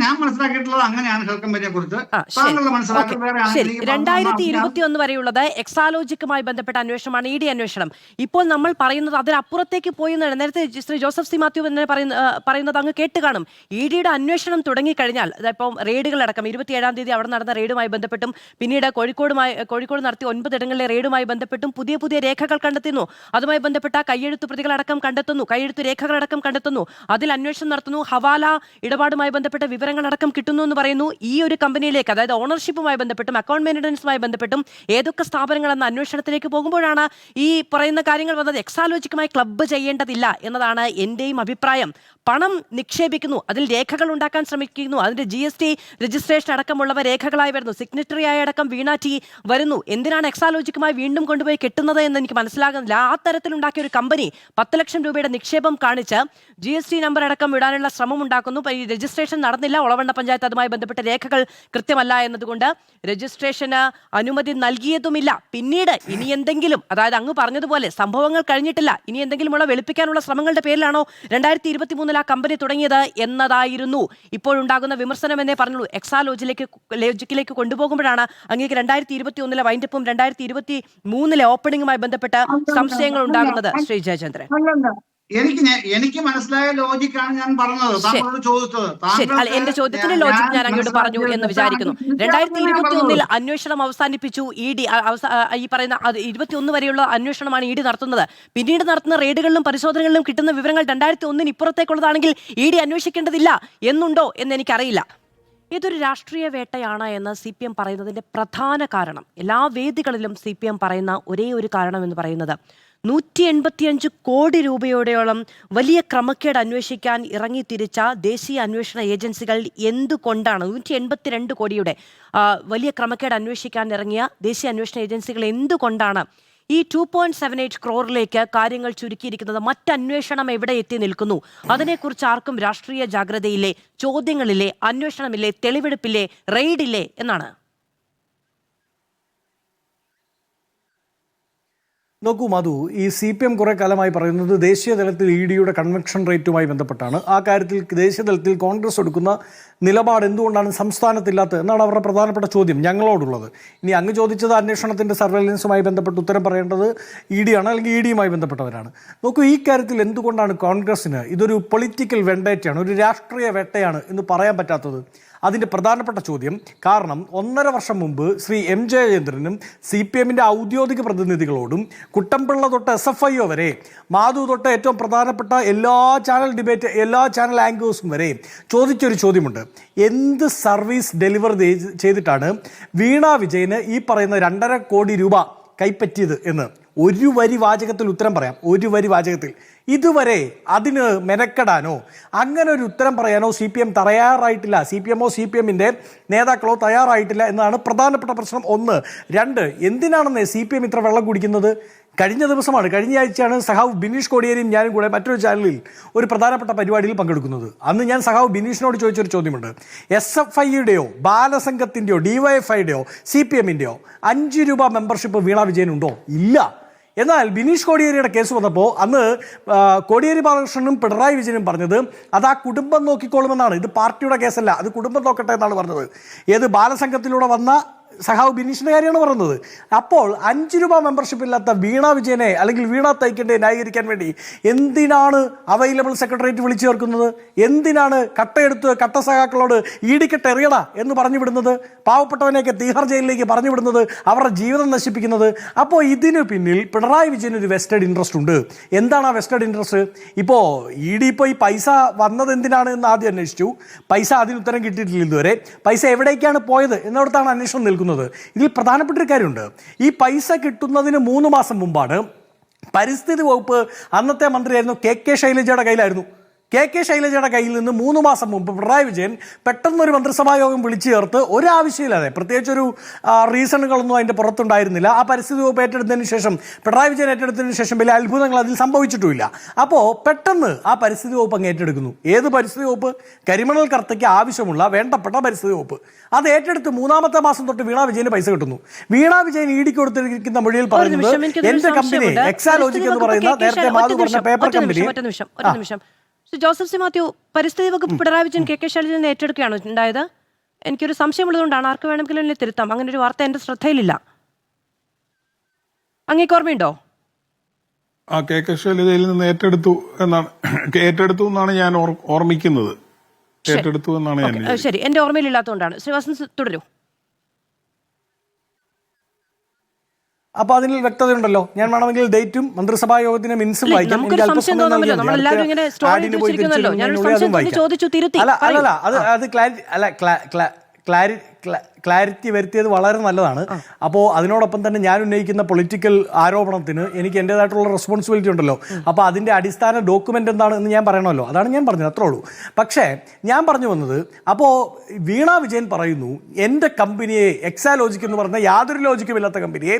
ഞാൻ മനസ്സിലാക്കിയിട്ടുള്ളത് അങ്ങനെയാണ് ഷെൽ കമ്പനിയെ കുറിച്ച്. താങ്കളുടെ മനസ്സിലാക്കൽ വേറെ. 2021 വരെയുള്ളത് എക്സാലോജിക്കുമായി ബന്ധപ്പെട്ട അന്വേഷണമാണ്, ED അന്വേഷണം. ഇപ്പോൾ നമ്മൾ പറയുന്നത് അതിനപ്പുറത്തേക്ക് പോയി എന്നാണ്. നേരത്തെ ശ്രീ ജോസഫ് സി മാത്യു എന്ന് പറയുന്നത് അങ്ങ് കേട്ട് കാണും. EDയുടെ അന്വേഷണം തുടങ്ങിക്കഴിഞ്ഞാൽ ഇപ്പം റെയ്ഡുകളടക്കം 27-ാം തീയതി അവിടെ നടന്ന റെയ്ഡുമായി ബന്ധപ്പെട്ടും പിന്നീട് കോഴിക്കോട് നടത്തിയ 9 ഇടങ്ങളിലെ റെയ്ഡുമായി ബന്ധപ്പെട്ടും പുതിയ രേഖകൾ കണ്ടെത്തുന്നു. അതുമായി ബന്ധപ്പെട്ട കയ്യെഴുത്തു പ്രതികളടക്കം കണ്ടെത്തുന്നു, കയ്യെഴുത്തു രേഖകളടക്കം കണ്ടെത്തുന്നു. അതിൽ അന്വേഷണം നടത്തുന്നു. ഹവാല ഇടപാടുമായി ബന്ധപ്പെട്ട വിവരങ്ങളടക്കം കിട്ടുന്നു എന്ന് പറയുന്നു. ഈ ഒരു കമ്പനിയിലേക്ക്, അതായത് ഓണർഷിപ്പുമായി ബന്ധപ്പെട്ടും അക്കൗണ്ട് മെയിൻ്റനൻസുമായി ബന്ധപ്പെട്ടും ഏതൊക്കെ സ്ഥാപനങ്ങൾ എന്ന അന്വേഷണത്തിലേക്ക് പോകുമ്പോഴാണ് ഈ പറയുന്ന കാര്യങ്ങൾ വന്നത്. എക്സാലോജിക്കുമായി ക്ലബ്ബ് ചെയ്യേണ്ടതില്ല എന്നതാണ് എന്റെയും അഭിപ്രായം. പണം നിക്ഷേപിക്കുന്നു, അതിൽ രേഖകൾ ഉണ്ടാക്കാൻ ശ്രമിക്കുന്നു, അതിന്റെ GST രജിസ്ട്രേഷൻ അടക്കമുള്ളവ രേഖകളായി വരുന്നു, സിഗ്നറ്ററി ആയി അടക്കം വീണ ടി വരുന്നു. എന്തിനാണ് എക്സാലോജിക്കുമായി വീണ്ടും കൊണ്ടുപോയി കെട്ടുന്നത് എന്ന് എനിക്ക് മനസ്സിലാകുന്നില്ല. ആ തരത്തിലുണ്ടാക്കിയ ഒരു കമ്പനി 10 ലക്ഷം രൂപയുടെ നിക്ഷേപം കാണിച്ച് GST നമ്പർ അടക്കം വിടാനുള്ള ശ്രമം ഉണ്ടാക്കുന്നു. ഈ രജിസ്ട്രേഷൻ നടന്നില്ല. ഒളവണ്ണ പഞ്ചായത്ത് അതുമായി ബന്ധപ്പെട്ട രേഖകൾ കൃത്യമല്ല എന്നതുകൊണ്ട് രജിസ്ട്രേഷന് അനുമതി നൽകിയതുമില്ല. പിന്നീട് ഇനി എന്തെങ്കിലും, അതായത് അങ്ങ് പറഞ്ഞതുപോലെ സംഭവങ്ങൾ കഴിഞ്ഞിട്ടില്ല, ഇനി എന്തെങ്കിലുമുള്ള വെളുപ്പിക്കാനുള്ള ശ്രമങ്ങളുടെ പേരിലാണോ 2023 ആ കമ്പനി തുടങ്ങിയത് എന്നതായിരുന്നു ഇപ്പോഴുണ്ടാകുന്ന വിമർശനം എന്നേ പറഞ്ഞുള്ളൂ. എക്സാലോജിക്കിലേക്ക് കൊണ്ടുപോകുമ്പോഴാണ് അങ്ങേക്ക് 2021 വൈൻഡപ്പും 2023 ഓപ്പണിംഗുമായി ബന്ധപ്പെട്ട സംശയങ്ങൾ ഉണ്ടാകുന്നത്. ശ്രീ ജയചന്ദ്രൻ, എനിക്ക് മനസ്സിലായ ലോജിക്കാണ് ഞാൻ പറഞ്ഞത്, താങ്കളോട് ചോദിച്ചത്. എന്റെ ചോദ്യത്തിന്റെ ലോജിക് ഞാൻ അങ്ങോട്ട് പറഞ്ഞു എന്ന് വിചാരിക്കുന്നു. 2021 അന്വേഷണം അവസാനിപ്പിച്ചു ED. ഈ പറയുന്ന 21 വരെയുള്ള അന്വേഷണമാണ് ED നടത്തുന്നത്. പിന്നീട് നടത്തുന്ന റെയ്ഡുകളിലും പരിശോധനകളിലും കിട്ടുന്ന വിവരങ്ങൾ 2001 ഇപ്പുറത്തേക്കുള്ളതാണെങ്കിൽ ED അന്വേഷിക്കേണ്ടതില്ല എന്നുണ്ടോ എന്ന് എനിക്കറിയില്ല. ഇതൊരു രാഷ്ട്രീയ വേട്ടയാണ് എന്ന് CPM പറയുന്നതിന്റെ പ്രധാന കാരണം, എല്ലാ വേദികളിലും CPM പറയുന്ന ഒരേ ഒരു കാരണം എന്ന് പറയുന്നത് 185 കോടി രൂപയോടെയോളം വലിയ ക്രമക്കേട് അന്വേഷിക്കാൻ ഇറങ്ങിത്തിരിച്ച ദേശീയ അന്വേഷണ ഏജൻസികൾ എന്തുകൊണ്ടാണ് 182 കോടിയുടെ വലിയ ക്രമക്കേട് അന്വേഷിക്കാൻ ഇറങ്ങിയ ദേശീയ അന്വേഷണ ഏജൻസികൾ എന്തുകൊണ്ടാണ് ഈ 2.78 ക്രോറിലേക്ക് കാര്യങ്ങൾ ചുരുക്കിയിരിക്കുന്നത്? മറ്റന്വേഷണം എവിടെ എത്തി നിൽക്കുന്നു? അതിനെക്കുറിച്ച് ആർക്കും രാഷ്ട്രീയ ജാഗ്രതയില്ലേ, ചോദ്യങ്ങളില്ലേ, അന്വേഷണമില്ലേ, തെളിവെടുപ്പില്ലേ, റെയ്ഡില്ലേ എന്നാണ്. നോക്കൂ മധു, ഈ CPM കുറെ കാലമായി പറയുന്നത് ദേശീയ തലത്തിൽ EDയുടെ കൺവെൻഷൻ റേറ്റുമായി ബന്ധപ്പെട്ടാണ്. ആ കാര്യത്തിൽ ദേശീയ തലത്തിൽ കോൺഗ്രസ് എടുക്കുന്ന നിലപാട് എന്തുകൊണ്ടാണ് സംസ്ഥാനത്തില്ലാത്തത് എന്നാണ് അവരുടെ പ്രധാനപ്പെട്ട ചോദ്യം ഞങ്ങളോടുള്ളത്. ഇനി അങ്ങ് ചോദിച്ചത് അന്വേഷണത്തിൻ്റെ സർവൈലൻസുമായി ബന്ധപ്പെട്ട് ഉത്തരം പറയേണ്ടത് ED ആണ്, അല്ലെങ്കിൽ EDയുമായി ബന്ധപ്പെട്ടവരാണ്. നോക്കൂ, ഈ കാര്യത്തിൽ എന്തുകൊണ്ടാണ് കോൺഗ്രസിന് ഇതൊരു പൊളിറ്റിക്കൽ വെണ്ടേറ്റയാണ്, ഒരു രാഷ്ട്രീയ വേട്ടയാണ് എന്ന് പറയാൻ പറ്റാത്തത്? അതിൻ്റെ പ്രധാനപ്പെട്ട ചോദ്യം, കാരണം 1.5 വർഷം മുമ്പ് ശ്രീ M ജയചന്ദ്രനും CPMന്റെ ഔദ്യോഗിക പ്രതിനിധികളോടും കുട്ടമ്പിള്ള തൊട്ട് SFIO വരെ, മാധു തൊട്ട് ഏറ്റവും പ്രധാനപ്പെട്ട എല്ലാ ചാനൽ ഡിബേറ്റ്, എല്ലാ ചാനൽ ആങ്കേഴ്സും വരെ ചോദിച്ചൊരു ചോദ്യമുണ്ട്. എന്ത് സർവീസ് ഡെലിവർ ചെയ്തിട്ടാണ് വീണ വിജയന് ഈ പറയുന്ന 2.5 കോടി രൂപ കൈപ്പറ്റിയത് എന്ന് ഒരു വരി വാചകത്തിൽ ഉത്തരം പറയാം. ഒരു വരി വാചകത്തിൽ. ഇതുവരെ അതിന് മെനക്കെടാനോ അങ്ങനെ ഒരു ഉത്തരം പറയാനോ CPM തയ്യാറായിട്ടില്ല. CPMോ CPMന്റെ നേതാക്കളോ തയ്യാറായിട്ടില്ല എന്നതാണ് പ്രധാനപ്പെട്ട പ്രശ്നം. 1. 2, എന്തിനാണെന്ന് CPM ഇത്ര വെള്ളം കുടിക്കുന്നത്? കഴിഞ്ഞ ദിവസമാണ്, കഴിഞ്ഞ ആഴ്ചയാണ് സഹാവ് ബിനീഷ് കോടിയേരിയും ഞാനും കൂടെ മറ്റൊരു ചാനലിൽ ഒരു പ്രധാനപ്പെട്ട പരിപാടിയിൽ പങ്കെടുക്കുന്നത്. അന്ന് ഞാൻ സഹാവ് ബിനീഷിനോട് ചോദിച്ചൊരു ചോദ്യമുണ്ട്. SFIയുടെയോ ബാലസംഘത്തിൻ്റെയോ DYFIയുടെയോ CPMന്റെയോ 5 രൂപ മെമ്പർഷിപ്പ് വീണ വിജയനുണ്ടോ? ഇല്ല. എന്നാൽ ബിനീഷ് കോടിയേരിയുടെ കേസ് വന്നപ്പോൾ അന്ന് കോടിയേരി ബാലകൃഷ്ണനും പിണറായി വിജയനും പറഞ്ഞത് അത് ആ കുടുംബം നോക്കിക്കോളുമെന്നാണ്. ഇത് പാർട്ടിയുടെ കേസല്ല, അത് കുടുംബം നോക്കട്ടെ എന്നാണ് പറഞ്ഞത്. ഏത് ബാലസംഘത്തിലൂടെ വന്ന സഹാവ് ബിനീഷിന്റെ കാര്യമാണ് പറയുന്നത്. അപ്പോൾ 5 രൂപ മെമ്പർഷിപ്പ് ഇല്ലാത്ത വീണ വിജയനെ അല്ലെങ്കിൽ വീണ തൈക്കണ്ടെ ന്യായീകരിക്കാൻ വേണ്ടി എന്തിനാണ് അവൈലബിൾ സെക്രട്ടേറിയറ്റ് വിളിച്ചു ചേർക്കുന്നത്? എന്തിനാണ് കട്ടയെടുത്ത് കട്ട സഹാക്കളോട് ഈടിക്കട്ടെ എറിയട എന്ന് പറഞ്ഞു വിടുന്നത്? പാവപ്പെട്ടവനെയൊക്കെ തീഹാർ ജയിലിലേക്ക് പറഞ്ഞു വിടുന്നത്, അവരുടെ ജീവിതം നശിപ്പിക്കുന്നത്. അപ്പോൾ ഇതിനു പിന്നിൽ പിണറായി വിജയന് ഒരു വെസ്റ്റഡ് ഇൻട്രസ്റ്റ് ഉണ്ട്. എന്താണ് ആ വെസ്റ്റഡ് ഇൻട്രസ്റ്റ്? ഇപ്പോൾ ഇ ഡി ഇപ്പോൾ ഈ പൈസ വന്നത് എന്തിനാണ് എന്ന് ആദ്യം അന്വേഷിച്ചു. പൈസ അതിന് ഉത്തരം കിട്ടിയിട്ടില്ല ഇതുവരെ. പൈസ എവിടേക്കാണ് പോയത് എന്നിടത്താണ് അന്വേഷണം നിൽക്കുന്നത്. ഇതിൽ പ്രധാനപ്പെട്ട ഒരു കാര്യമുണ്ട്. ഈ പൈസ കിട്ടുന്നതിന് 3 മാസം മുമ്പാണ് പരിസ്ഥിതി വകുപ്പ് അന്നത്തെ മന്ത്രിയായിരുന്നു കെ ശൈലജയുടെ കയ്യിലായിരുന്നു. കെ ശൈലജയുടെ കയ്യിൽ നിന്ന് 3 മാസം മുമ്പ് പിണറായി വിജയൻ പെട്ടെന്നൊരു മന്ത്രിസഭാ യോഗം വിളിച്ചു ചേർത്ത് ഒരാവശ്യമില്ലാതെ, പ്രത്യേകിച്ചൊരു റീസണുകളൊന്നും അതിൻ്റെ പുറത്തുണ്ടായിരുന്നില്ല. ആ പരിസ്ഥിതി വകുപ്പ് ഏറ്റെടുത്തതിന് ശേഷം, പിണറായി വിജയൻ ഏറ്റെടുത്തതിന് ശേഷം വലിയ അത്ഭുതങ്ങൾ അതിൽ സംഭവിച്ചിട്ടുമില്ല. അപ്പോൾ പെട്ടെന്ന് ആ പരിസ്ഥിതി വകുപ്പ് അങ്ങ് ഏറ്റെടുക്കുന്നു. ഏത് പരിസ്ഥിതി വകുപ്പ്? കരിമണൽ കർത്തയ്ക്ക് ആവശ്യമുള്ള വേണ്ടപ്പെട്ട പരിസ്ഥിതി വകുപ്പ്. അത് ഏറ്റെടുത്ത് 3-ാമത്തെ മാസം തൊട്ട് വീണ വിജയന് പൈസ കിട്ടുന്നു. വീണ വിജയൻ ഇ ഡിക്ക് കൊടുത്തിരിക്കുന്ന മൊഴിയിൽ പറയുന്നത് എന്റെ കമ്പനി എക്സാലോജിക് എന്ന് പറയുന്ന, നേരത്തെ മാധു പറഞ്ഞ paper company. Joseph C Mathew, പരിസ്ഥിതി വകുപ്പ് പിണറായി വിജയൻ കെ ശൈലജനെ ഏറ്റെടുക്കുകയാണോ ഉണ്ടായത്? എനിക്കൊരു സംശയമുള്ളതുകൊണ്ടാണ്. ആർക്ക് വേണമെങ്കിലും എന്നെ തിരുത്താം. അങ്ങനെ ഒരു വാർത്ത എന്റെ ശ്രദ്ധയിലില്ല. അങ്ങേക്ക് ഓർമ്മയുണ്ടോ? ആ കെ ശൈലജയിൽ നിന്ന് ഏറ്റെടുത്തു എന്നാണ് ഞാൻ ഓർമ്മിക്കുന്നത്. ഏറ്റെടുത്തു എന്നാണ് ഞാൻ. ശരി, എന്റെ ഓർമ്മയിലില്ലാത്തതുകൊണ്ടാണ്. ശ്രീവാസൻ തുടരൂ. അപ്പൊ അതിൽ വ്യക്തതയുണ്ടല്ലോ. ഞാൻ വേണമെങ്കിൽ ഡേറ്റും മന്ത്രിസഭാ യോഗത്തിന് മിനിറ്റ്സും വായിക്കാം. ക്ലാരിറ്റി വരുത്തിയത് വളരെ നല്ലതാണ്. അപ്പോൾ അതിനോടൊപ്പം തന്നെ ഞാൻ ഉന്നയിക്കുന്ന പൊളിറ്റിക്കൽ ആരോപണത്തിന് എനിക്ക് എൻ്റെതായിട്ടുള്ള റെസ്പോൺസിബിലിറ്റി ഉണ്ടല്ലോ. അപ്പോൾ അതിൻ്റെ അടിസ്ഥാന ഡോക്യുമെൻ്റ് എന്താണെന്ന് ഞാൻ പറയണമല്ലോ. അതാണ് ഞാൻ പറഞ്ഞത്, അത്രേ ഉള്ളൂ. പക്ഷേ ഞാൻ പറഞ്ഞു വന്നത്, അപ്പോൾ വീണ വിജയൻ പറയുന്നു എൻ്റെ കമ്പനിയെ, എക്സാലോജിക് എന്ന് പറയുന്ന യാതൊരു ലോജിക്കുമില്ലാത്ത കമ്പനിയെ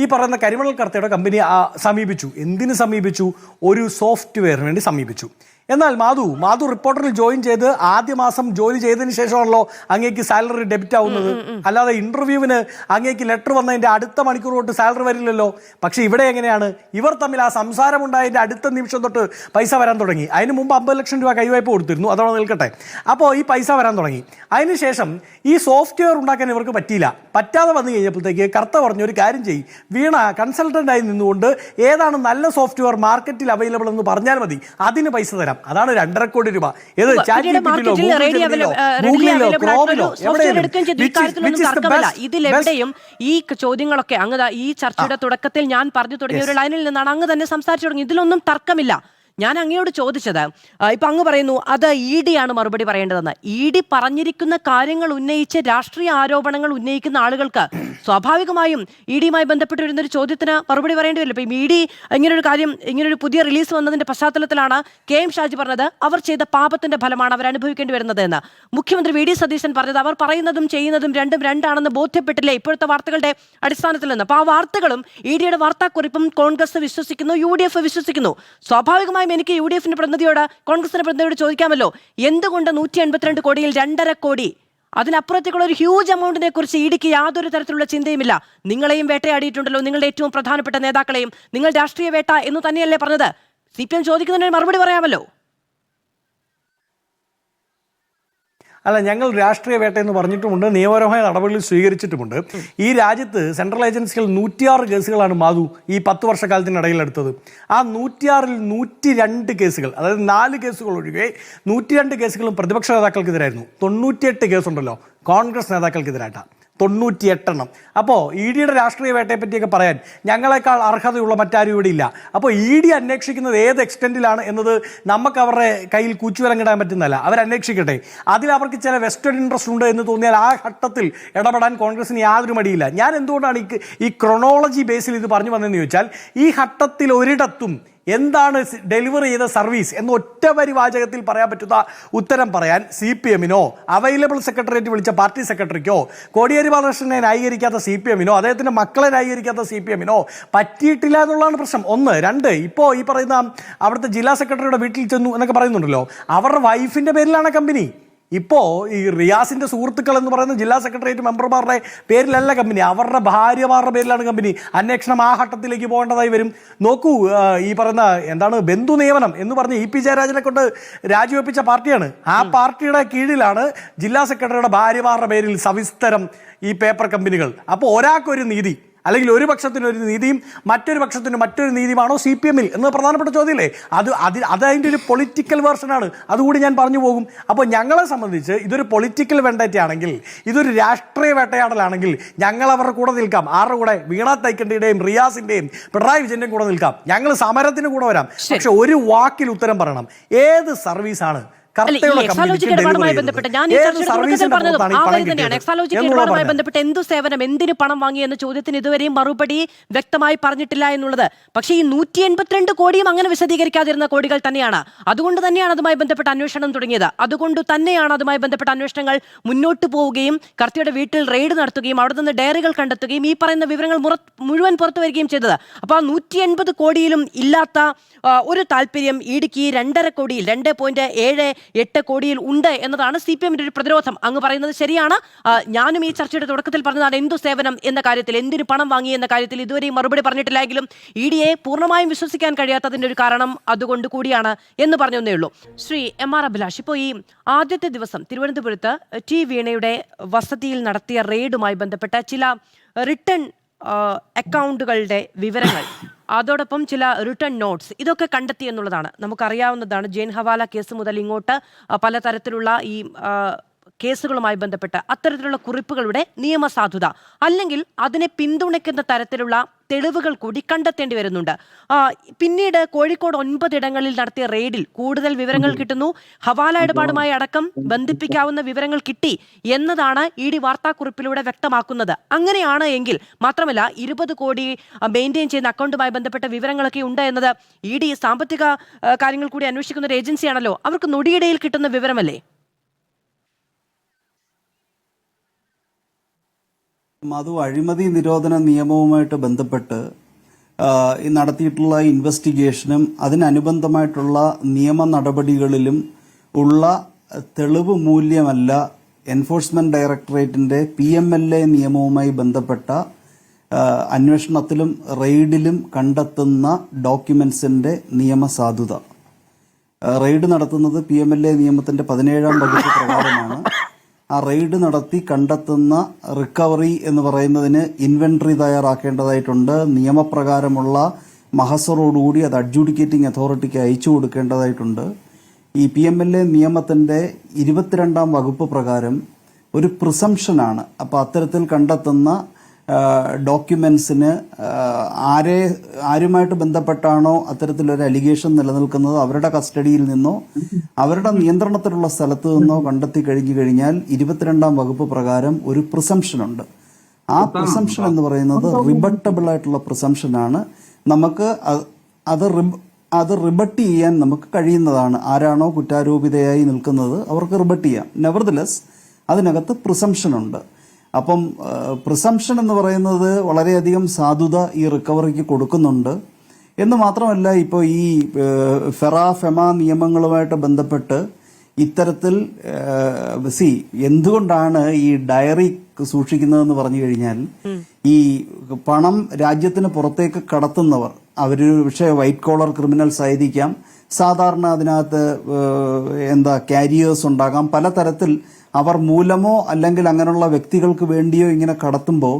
ഈ പറയുന്ന കരിമണൽ കർത്തയുടെ കമ്പനി സമീപിച്ചു. എന്തിന് സമീപിച്ചു? ഒരു സോഫ്റ്റ്വെയറിന് വേണ്ടി സമീപിച്ചു. എന്നാൽ മാധു റിപ്പോർട്ടറിൽ ജോയിൻ ചെയ്ത് ആദ്യ മാസം ജോലി ചെയ്തതിന് ശേഷമാണല്ലോ അങ്ങേക്ക് സാലറി ഡെബിറ്റ് ആവുന്നത്. അല്ലാതെ ഇന്റർവ്യൂവിന് അങ്ങേക്ക് ലെറ്റർ വന്നതിന്റെ അടുത്ത മണിക്കൂർ തൊട്ട് സാലറി വരില്ലല്ലോ. പക്ഷെ ഇവിടെ എങ്ങനെയാണ്? ഇവർ തമ്മിൽ ആ സംസാരമുണ്ടായതിന്റെ അടുത്ത നിമിഷം തൊട്ട് പൈസ വരാൻ തുടങ്ങി. അതിന് മുമ്പ് 50 ലക്ഷം രൂപ കൈവായ്പ കൊടുത്തിരുന്നു, അതോടെ നിൽക്കട്ടെ. അപ്പോൾ ഈ പൈസ വരാൻ തുടങ്ങി. അതിനുശേഷം ഈ സോഫ്റ്റ്വെയർ ഉണ്ടാക്കാൻ ഇവർക്ക് പറ്റിയില്ല. പറ്റാതെ വന്നു കഴിഞ്ഞപ്പോഴത്തേക്ക് കർത്ത പറഞ്ഞു, ഒരു കാര്യം ചെയ്യും, വീണ കൺസൾട്ടൻ്റായി നിന്നുകൊണ്ട് ഏതാണ് നല്ല സോഫ്റ്റ്വെയർ മാർക്കറ്റിൽ അവൈലബിൾ എന്ന് പറഞ്ഞാൽ മതി, അതിന് പൈസ തരാം. അതാണ് 2.5 കോടി രൂപ. ഏത് ഇതിലെവിടെയും ഈ ചോദ്യങ്ങളൊക്കെ അങ്ങ് ഈ ചർച്ചയുടെ തുടക്കത്തിൽ ഞാൻ പറഞ്ഞു തുടങ്ങിയ ഒരു ലൈനിൽ നിന്നാണ് അങ്ങ് തന്നെ സംസാരിച്ചു തുടങ്ങി. ഇതിലൊന്നും തർക്കമില്ല. ഞാൻ അങ്ങയോട് ചോദിച്ചത്, ഇപ്പൊ അങ്ങ് പറയുന്നു അത് ഇ ഡി ആണ് മറുപടി പറയേണ്ടതെന്ന്. ഇ ഡി പറഞ്ഞിരിക്കുന്ന കാര്യങ്ങൾ ഉന്നയിച്ച് രാഷ്ട്രീയ ആരോപണങ്ങൾ ഉന്നയിക്കുന്ന ആളുകൾക്ക് സ്വാഭാവികമായും ഇ ഡിയുമായി ബന്ധപ്പെട്ട് വരുന്ന ഒരു ചോദ്യത്തിന് മറുപടി പറയേണ്ടി വരില്ല. ഇപ്പം ഇ ഡി ഇങ്ങനൊരു കാര്യം, ഇങ്ങനൊരു പുതിയ റിലീസ് വന്നതിന്റെ പശ്ചാത്തലത്തിലാണ് KM ഷാജി പറഞ്ഞത് അവർ ചെയ്ത പാപത്തിന്റെ ഫലമാണ് അവർ അനുഭവിക്കേണ്ടി വരുന്നത് എന്ന്. മുഖ്യമന്ത്രി VD സതീശൻ പറഞ്ഞത് അവർ പറയുന്നതും ചെയ്യുന്നതും രണ്ടും രണ്ടാണെന്ന് ബോധ്യപ്പെട്ടില്ലേ ഇപ്പോഴത്തെ വാർത്തകളുടെ അടിസ്ഥാനത്തിൽ നിന്ന്. അപ്പോൾ ആ വാർത്തകളും ഇ ഡിയുടെ വാർത്താക്കുറിപ്പും കോൺഗ്രസ് വിശ്വസിക്കുന്നു, UDF വിശ്വസിക്കുന്നു. സ്വാഭാവികമായും എനിക്ക് UDFന്റെ പ്രതിനിധിയോട്, കോൺഗ്രസിന്റെ പ്രതിനിധിയോട് ചോദിക്കാമല്ലോ, എന്തുകൊണ്ട് 182 കോടിയിൽ 2.5 കോടി, അതിനപ്പുറത്തേക്കുള്ള ഒരു ഹ്യൂജ് എമൗണ്ടിനെ കുറിച്ച് ഇ ഡിക്ക് യാതൊരു തരത്തിലുള്ള ചിന്തയുമില്ല? നിങ്ങളെയും വേട്ടയാടിയിട്ടുണ്ടല്ലോ, നിങ്ങളുടെ ഏറ്റവും പ്രധാനപ്പെട്ട നേതാക്കളെയും. നിങ്ങൾ രാഷ്ട്രീയ വേട്ട എന്ന് തന്നെയല്ലേ പറഞ്ഞത്? CPM ചോദിക്കുന്നതിന് മറുപടി പറയാമല്ലോ. അല്ല, ഞങ്ങൾ രാഷ്ട്രീയ വേട്ട എന്ന് പറഞ്ഞിട്ടുമുണ്ട്, നിയമപരമായ നടപടികൾ സ്വീകരിച്ചിട്ടുമുണ്ട്. ഈ രാജ്യത്ത് സെൻട്രൽ ഏജൻസികൾ 106 കേസുകളാണ് മാധു ഈ 10 വർഷക്കാലത്തിനിടയിൽ എടുത്തത്. ആ 106-ൽ 102 കേസുകൾ, അതായത് 4 കേസുകൾ ഒഴികെ 102 കേസുകളും പ്രതിപക്ഷ നേതാക്കൾക്കെതിരായിരുന്നു. 98 കേസുണ്ടല്ലോ കോൺഗ്രസ് നേതാക്കൾക്കെതിരായിട്ടാണ്, 98 എണ്ണം. അപ്പോൾ ഇ ഡിയുടെ രാഷ്ട്രീയ വേട്ടയെ പറ്റിയൊക്കെ പറയാൻ ഞങ്ങളെക്കാൾ അർഹതയുള്ള മറ്റാരും ഇവിടെ ഇല്ല. അപ്പോൾ ഇ ഡി അന്വേഷിക്കുന്നത് ഏത് എക്സ്റ്റെൻഡിലാണ് എന്നത് നമുക്ക് അവരുടെ കയ്യിൽ കൂച്ചുവിലങ്ങിടാൻ പറ്റുന്നതല്ല. അവരന്വേഷിക്കട്ടെ. അതിൽ അവർക്ക് ചില വെസ്റ്റേൺ ഇൻട്രസ്റ്റ് ഉണ്ട് എന്ന് തോന്നിയാൽ ആ ഘട്ടത്തിൽ ഇടപെടാൻ കോൺഗ്രസിന് യാതൊരു മടിയില്ല. ഞാൻ എന്തുകൊണ്ടാണ് ഈ ക്രൊണോളജി ബേസിൽ ഇത് പറഞ്ഞു വന്നതെന്ന് ചോദിച്ചാൽ, ഈ ഘട്ടത്തിൽ ഒരിടത്തും എന്താണ് ഡെലിവറി ചെയ്ത സർവീസ് എന്ന് ഒറ്റ വരി വാചകത്തിൽ പറയാൻ പറ്റുന്ന ഉത്തരം പറയാൻ CPM-നോ അവൈലബിൾ സെക്രട്ടേറിയറ്റ് വിളിച്ച പാർട്ടി സെക്രട്ടറിക്കോ കോടിയേരി ബാലകൃഷ്ണനെ ന്യായീകരിക്കാത്ത CPM-നോ അദ്ദേഹത്തിൻ്റെ മക്കളെ ന്യായീകരിക്കാത്ത CPM-നോ പറ്റിയിട്ടില്ല എന്നുള്ളതാണ് പ്രശ്നം. 1. 2, ഇപ്പോൾ ഈ പറയുന്ന അവിടുത്തെ ജില്ലാ സെക്രട്ടറിയുടെ വീട്ടിൽ ചെന്നു എന്നൊക്കെ പറയുന്നുണ്ടല്ലോ, അവരുടെ വൈഫിൻ്റെ പേരിലാണ് കമ്പനി. ഇപ്പോൾ ഈ റിയാസിന്റെ സുഹൃത്തുക്കൾ എന്ന് പറയുന്ന ജില്ലാ സെക്രട്ടേറിയറ്റ് മെമ്പർമാരുടെ പേരിലല്ല കമ്പനി, അവരുടെ ഭാര്യമാരുടെ പേരിലാണ് കമ്പനി. അന്വേഷണം ആ ഘട്ടത്തിലേക്ക് പോകേണ്ടതായി വരും. നോക്കൂ, ഈ പറയുന്ന എന്താണ് ബന്ധു നിയമനം എന്ന് പറഞ്ഞ് ഇ പി ജയരാജനെ കൊണ്ട് രാജിവെപ്പിച്ച പാർട്ടിയാണ്. ആ പാർട്ടിയുടെ കീഴിലാണ് ജില്ലാ സെക്രട്ടറിയുടെ ഭാര്യമാരുടെ പേരിൽ സവിസ്തരം ഈ പേപ്പർ കമ്പനികൾ. അപ്പോൾ ഒരാൾക്കൊരു നീതി, അല്ലെങ്കിൽ ഒരു പക്ഷത്തിനൊരു നീതിയും മറ്റൊരു പക്ഷത്തിന് മറ്റൊരു നീതിയുമാണോ CPM-ൽ എന്ന പ്രധാനപ്പെട്ട ചോദ്യമല്ലേ? അത് അതിൻ്റെ ഒരു പൊളിറ്റിക്കൽ വേർഷനാണ്. അതുകൂടി ഞാൻ പറഞ്ഞു പോകും. അപ്പോൾ ഞങ്ങളെ സംബന്ധിച്ച് ഇതൊരു പൊളിറ്റിക്കൽ വെണ്ടേറ്റയാണെങ്കിൽ, ഇതൊരു രാഷ്ട്രീയ വേട്ടയാടലാണെങ്കിൽ ഞങ്ങൾ അവരുടെ കൂടെ നിൽക്കാം. ആരുടെ കൂടെ? വീണ തൈക്കണ്ടിയുടെയും റിയാസിന്റെയും പിണറായി വിജയന്റെയും കൂടെ നിൽക്കാം. ഞങ്ങൾ സമരത്തിന് കൂടെ വരാം. പക്ഷെ ഒരു വാക്കിൽ ഉത്തരം പറയണം. ഏത് സർവീസാണ് എക്സാലോജിക്കലുമായി ബന്ധപ്പെട്ട് ഞാൻ ഈ ചർച്ചയുടെ തുടക്കത്തിൽ പറഞ്ഞതും ആ വഴി തന്നെയാണ്. എക്സാലോജിക്കലുമായി ബന്ധപ്പെട്ട് എന്തു സേവനം, എന്തിന് പണം വാങ്ങി എന്ന ചോദ്യത്തിന് ഇതുവരെയും മറുപടി വ്യക്തമായി പറഞ്ഞിട്ടില്ല എന്നുള്ളത്. പക്ഷേ ഈ 182 കോടിയും അങ്ങനെ വിശദീകരിക്കാതിരുന്ന കോടികൾ തന്നെയാണ്. അതുകൊണ്ട് തന്നെയാണ് അതുമായി ബന്ധപ്പെട്ട അന്വേഷണം തുടങ്ങിയത്. അതുകൊണ്ട് തന്നെയാണ് അതുമായി ബന്ധപ്പെട്ട അന്വേഷണങ്ങൾ മുന്നോട്ട് പോവുകയും കർത്തിയുടെ വീട്ടിൽ റെയ്ഡ് നടത്തുകയും അവിടെ നിന്ന് ഡയറികൾ കണ്ടെത്തുകയും ഈ പറയുന്ന വിവരങ്ങൾ മുഴുവൻ പുറത്തു വരികയും ചെയ്തത്. അപ്പോൾ ആ 180 കോടിയിലും ഇല്ലാത്ത ഒരു താല്പര്യം ഇടുക്കി 2.5 കോടിയിൽ 2.78 കോടിയിൽ ഉണ്ട് എന്നതാണ് CPM-ന്റെ ഒരു പ്രതിരോധം. അങ്ങ് പറയുന്നത് ശരിയാണ്. ഞാനും ഈ ചർച്ചയുടെ തുടക്കത്തിൽ പറഞ്ഞതാണ് എന്തു സേവനം എന്ന കാര്യത്തിൽ, എന്തിനു പണം വാങ്ങി എന്ന കാര്യത്തിൽ ഇതുവരെയും മറുപടി പറഞ്ഞിട്ടില്ലെങ്കിലും ED-യെ പൂർണ്ണമായും വിശ്വസിക്കാൻ കഴിയാത്തതിന്റെ ഒരു കാരണം അതുകൊണ്ട് കൂടിയാണ് എന്ന് പറഞ്ഞേ ഉള്ളൂ. ശ്രീ MR അഭിലാഷ്, ഇപ്പോൾ ഈ ആദ്യത്തെ ദിവസം തിരുവനന്തപുരത്ത് T വീണയുടെ വസതിയിൽ നടത്തിയ റെയ്ഡുമായി ബന്ധപ്പെട്ട ചില റിട്ടേൺ അക്കൗണ്ടുകളുടെ വിവരങ്ങൾ, അതോടൊപ്പം ചില റിട്ടേൺ നോട്ട്സ്, ഇതൊക്കെ കണ്ടെത്തി എന്നുള്ളതാണ് നമുക്കറിയാവുന്നതാണ്. ജെയിൻ ഹവാല കേസ് മുതൽ ഇങ്ങോട്ട് പലതരത്തിലുള്ള ഈ കേസുകളുമായി ബന്ധപ്പെട്ട് അത്തരത്തിലുള്ള കുറിപ്പുകളുടെ നിയമസാധുത അല്ലെങ്കിൽ അതിനെ പിന്തുണയ്ക്കുന്ന തരത്തിലുള്ള തെളിവുകൾ കൂടി കണ്ടെത്തേണ്ടി വരുന്നുണ്ട്. പിന്നീട് കോഴിക്കോട് 9 ഇടങ്ങളിൽ നടത്തിയ റെയ്ഡിൽ കൂടുതൽ വിവരങ്ങൾ കിട്ടുന്നു. ഹവാല ഇടപാടുമായി അടക്കം ബന്ധിപ്പിക്കാവുന്ന വിവരങ്ങൾ കിട്ടി എന്നതാണ് ED വാർത്താക്കുറിപ്പിലൂടെ വ്യക്തമാക്കുന്നത്. അങ്ങനെയാണ് എങ്കിൽ മാത്രമല്ല 20 കോടി മെയിൻറ്റെയിൻ ചെയ്യുന്ന അക്കൗണ്ടുമായി ബന്ധപ്പെട്ട വിവരങ്ങളൊക്കെ ഉണ്ട് എന്നത് ED സാമ്പത്തിക കാര്യങ്ങൾ കൂടി അന്വേഷിക്കുന്ന ഒരു ഏജൻസിയാണല്ലോ. അവർക്ക് നൊടിയിടയിൽ കിട്ടുന്ന വിവരമല്ലേ? മധു, അഴിമതി നിരോധന നിയമവുമായിട്ട് ബന്ധപ്പെട്ട് നടത്തിയിട്ടുള്ള ഇൻവെസ്റ്റിഗേഷനും അതിനനുബന്ധമായിട്ടുള്ള നിയമ നടപടികളിലും ഉള്ള തെളിവ് മൂല്യമല്ല എൻഫോഴ്സ്മെന്റ് ഡയറക്ടറേറ്റിന്റെ PMLA നിയമവുമായി ബന്ധപ്പെട്ട അന്വേഷണത്തിലും റെയ്ഡിലും കണ്ടെത്തുന്ന ഡോക്യുമെന്റ്സിന്റെ നിയമസാധുത. റെയ്ഡ് നടത്തുന്നത് PMLA നിയമത്തിന്റെ 17-ാം വകുപ്പ് പ്രകാരമാണ്. ആ റെയ്ഡ് നടത്തി കണ്ടെത്തുന്ന റിക്കവറി എന്ന് പറയുന്നതിന് ഇൻവെന്ററി തയ്യാറാക്കേണ്ടതായിട്ടുണ്ട്. നിയമപ്രകാരമുള്ള മഹസറോടുകൂടി അത് അഡ്ജുഡിക്കേറ്റിംഗ് അതോറിറ്റിക്ക് അയച്ചു കൊടുക്കേണ്ടതായിട്ടുണ്ട്. ഈ PMLA നിയമത്തിന്റെ 22-ാം വകുപ്പ് പ്രകാരം ഒരു പ്രിസംഷനാണ്. അപ്പോൾ അത്തരത്തിൽ കണ്ടെത്തുന്ന ഡോക്യുമെന്റ്സിന് ആരുമായിട്ട് ബന്ധപ്പെട്ടാണോ അത്തരത്തിലൊരു അലിഗേഷൻ നിലനിൽക്കുന്നത് അവരുടെ കസ്റ്റഡിയിൽ നിന്നോ അവരുടെ നിയന്ത്രണത്തിലുള്ള സ്ഥലത്ത് നിന്നോ കണ്ടെത്തി കഴിഞ്ഞു കഴിഞ്ഞാൽ 22-ാം വകുപ്പ് പ്രകാരം ഒരു പ്രിസംഷനുണ്ട്. ആ പ്രിസംഷൻ എന്ന് പറയുന്നത് റിബട്ടബിൾ ആയിട്ടുള്ള പ്രിസംഷനാണ്. നമുക്ക് അത് റിബട്ട് ചെയ്യാൻ നമുക്ക് കഴിയുന്നതാണ്. ആരാണോ കുറ്റാരോപിതയായി നിൽക്കുന്നത് അവർക്ക് റിബട്ട് ചെയ്യാം. നെവർദലെസ് അതിനകത്ത് പ്രിസംഷൻ ഉണ്ട്. അപ്പം പ്രിസംഷൻ എന്ന് പറയുന്നത് വളരെയധികം സാധുത ഈ റിക്കവറിക്ക് കൊടുക്കുന്നുണ്ട് എന്ന് മാത്രമല്ല, ഇപ്പോൾ ഈ ഫെമ നിയമങ്ങളുമായിട്ട് ബന്ധപ്പെട്ട് ഇത്തരത്തിൽ എന്തുകൊണ്ടാണ് ഈ ഡയറി സൂക്ഷിക്കുന്നതെന്ന് പറഞ്ഞു കഴിഞ്ഞാൽ, ഈ പണം രാജ്യത്തിന് പുറത്തേക്ക് കടത്തുന്നവർ അവരൊരു പക്ഷേ വൈറ്റ് കോളർ ക്രിമിനൽസ് ആയിരിക്കാം, സാധാരണ അതിനകത്ത് ക്യാരിയേഴ്സ് ഉണ്ടാകാം, പലതരത്തിൽ അവർ മൂലമോ അല്ലെങ്കിൽ അങ്ങനെയുള്ള വ്യക്തികൾക്ക് വേണ്ടിയോ ഇങ്ങനെ കടത്തുമ്പോൾ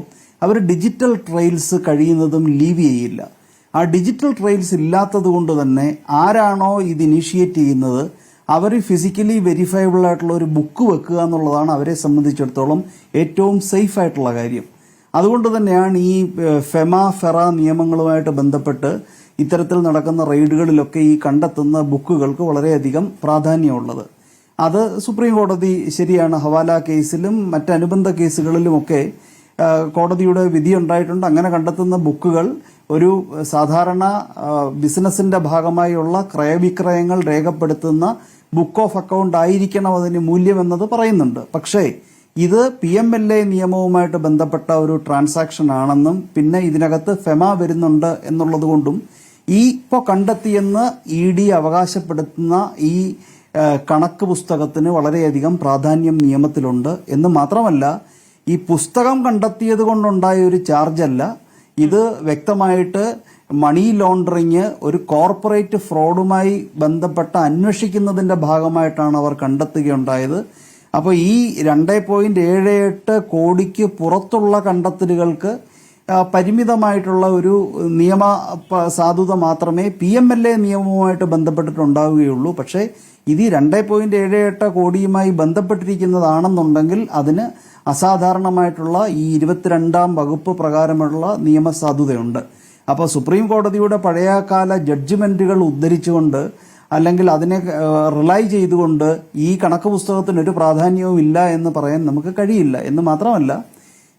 അവർ ഡിജിറ്റൽ ട്രെയിൽസ് കഴിയുന്നതും ലീവ് ചെയ്യില്ല. ആ ഡിജിറ്റൽ ട്രെയിൽസ് ഇല്ലാത്തത് കൊണ്ട് തന്നെ ആരാണോ ഇത് ഇനീഷ്യേറ്റ് ചെയ്യുന്നത് അവർ ഫിസിക്കലി വെരിഫയബിൾ ആയിട്ടുള്ള ഒരു ബുക്ക് വെക്കുക എന്നുള്ളതാണ് അവരെ സംബന്ധിച്ചിടത്തോളം ഏറ്റവും സേഫ് ആയിട്ടുള്ള കാര്യം. അതുകൊണ്ട് തന്നെയാണ് ഈ ഫെറ നിയമങ്ങളുമായിട്ട് ബന്ധപ്പെട്ട് ഇത്തരത്തിൽ നടക്കുന്ന റെയ്ഡുകളിലൊക്കെ ഈ കണ്ടെത്തുന്ന ബുക്കുകൾക്ക് വളരെയധികം പ്രാധാന്യമുള്ളത്. അത് സുപ്രീം കോടതി ശരിയാണ്, ഹവാല കേസിലും മറ്റനുബന്ധ കേസുകളിലുമൊക്കെ കോടതിയുടെ വിധി ഉണ്ടായിട്ടുണ്ട്. അങ്ങനെ കണ്ടെത്തുന്ന ബുക്കുകൾ ഒരു സാധാരണ ബിസിനസിന്റെ ഭാഗമായുള്ള ക്രയവിക്രയങ്ങൾ രേഖപ്പെടുത്തുന്ന ബുക്ക് ഓഫ് അക്കൗണ്ട് ആയിരിക്കണം അതിന് മൂല്യം എന്നത് പറയുന്നുണ്ട്. പക്ഷേ ഇത് PMLA നിയമവുമായിട്ട് ബന്ധപ്പെട്ട ഒരു ട്രാൻസാക്ഷൻ ആണെന്നും പിന്നെ ഇതിനകത്ത് ഫെമ വരുന്നുണ്ട് എന്നുള്ളത് കൊണ്ടും ഈ ഇപ്പോൾ കണ്ടെത്തിയെന്ന് ED അവകാശപ്പെടുത്തുന്ന ഈ കണക്ക് പുസ്തകത്തിന് വളരെയധികം പ്രാധാന്യം നിയമത്തിലുണ്ട് എന്ന് മാത്രമല്ല ഈ പുസ്തകം കണ്ടെത്തിയത് കൊണ്ടുണ്ടായ ഒരു ചാർജല്ല, ഇത് വ്യക്തമായിട്ട് മണി ലോണ്ടറിങ് ഒരു കോർപ്പറേറ്റ് ഫ്രോഡുമായി ബന്ധപ്പെട്ട അന്വേഷിക്കുന്നതിന്റെ ഭാഗമായിട്ടാണ് അവർ കണ്ടെത്തുകയുണ്ടായത്. അപ്പോൾ ഈ 2.78 കോടിക്ക് പുറത്തുള്ള കണ്ടെത്തലുകൾക്ക് പരിമിതമായിട്ടുള്ള ഒരു നിയമ സാധുത മാത്രമേ PMLA നിയമവുമായിട്ട് ബന്ധപ്പെട്ടിട്ടുണ്ടാവുകയുള്ളൂ. പക്ഷേ ഇത് 2.78 കോടിയുമായി ബന്ധപ്പെട്ടിരിക്കുന്നതാണെന്നുണ്ടെങ്കിൽ അതിന് അസാധാരണമായിട്ടുള്ള ഈ 22-ാം വകുപ്പ് പ്രകാരമുള്ള നിയമസാധുതയുണ്ട്. അപ്പോൾ സുപ്രീം കോടതിയുടെ പഴയകാല ജഡ്ജ്മെന്റുകൾ ഉദ്ധരിച്ചുകൊണ്ട് അല്ലെങ്കിൽ അതിനെ റിലൈ ചെയ്തുകൊണ്ട് ഈ കണക്ക് പുസ്തകത്തിന് ഒരു പ്രാധാന്യവും ഇല്ല എന്ന് പറയാൻ നമുക്ക് കഴിയില്ല. എന്ന് മാത്രമല്ല,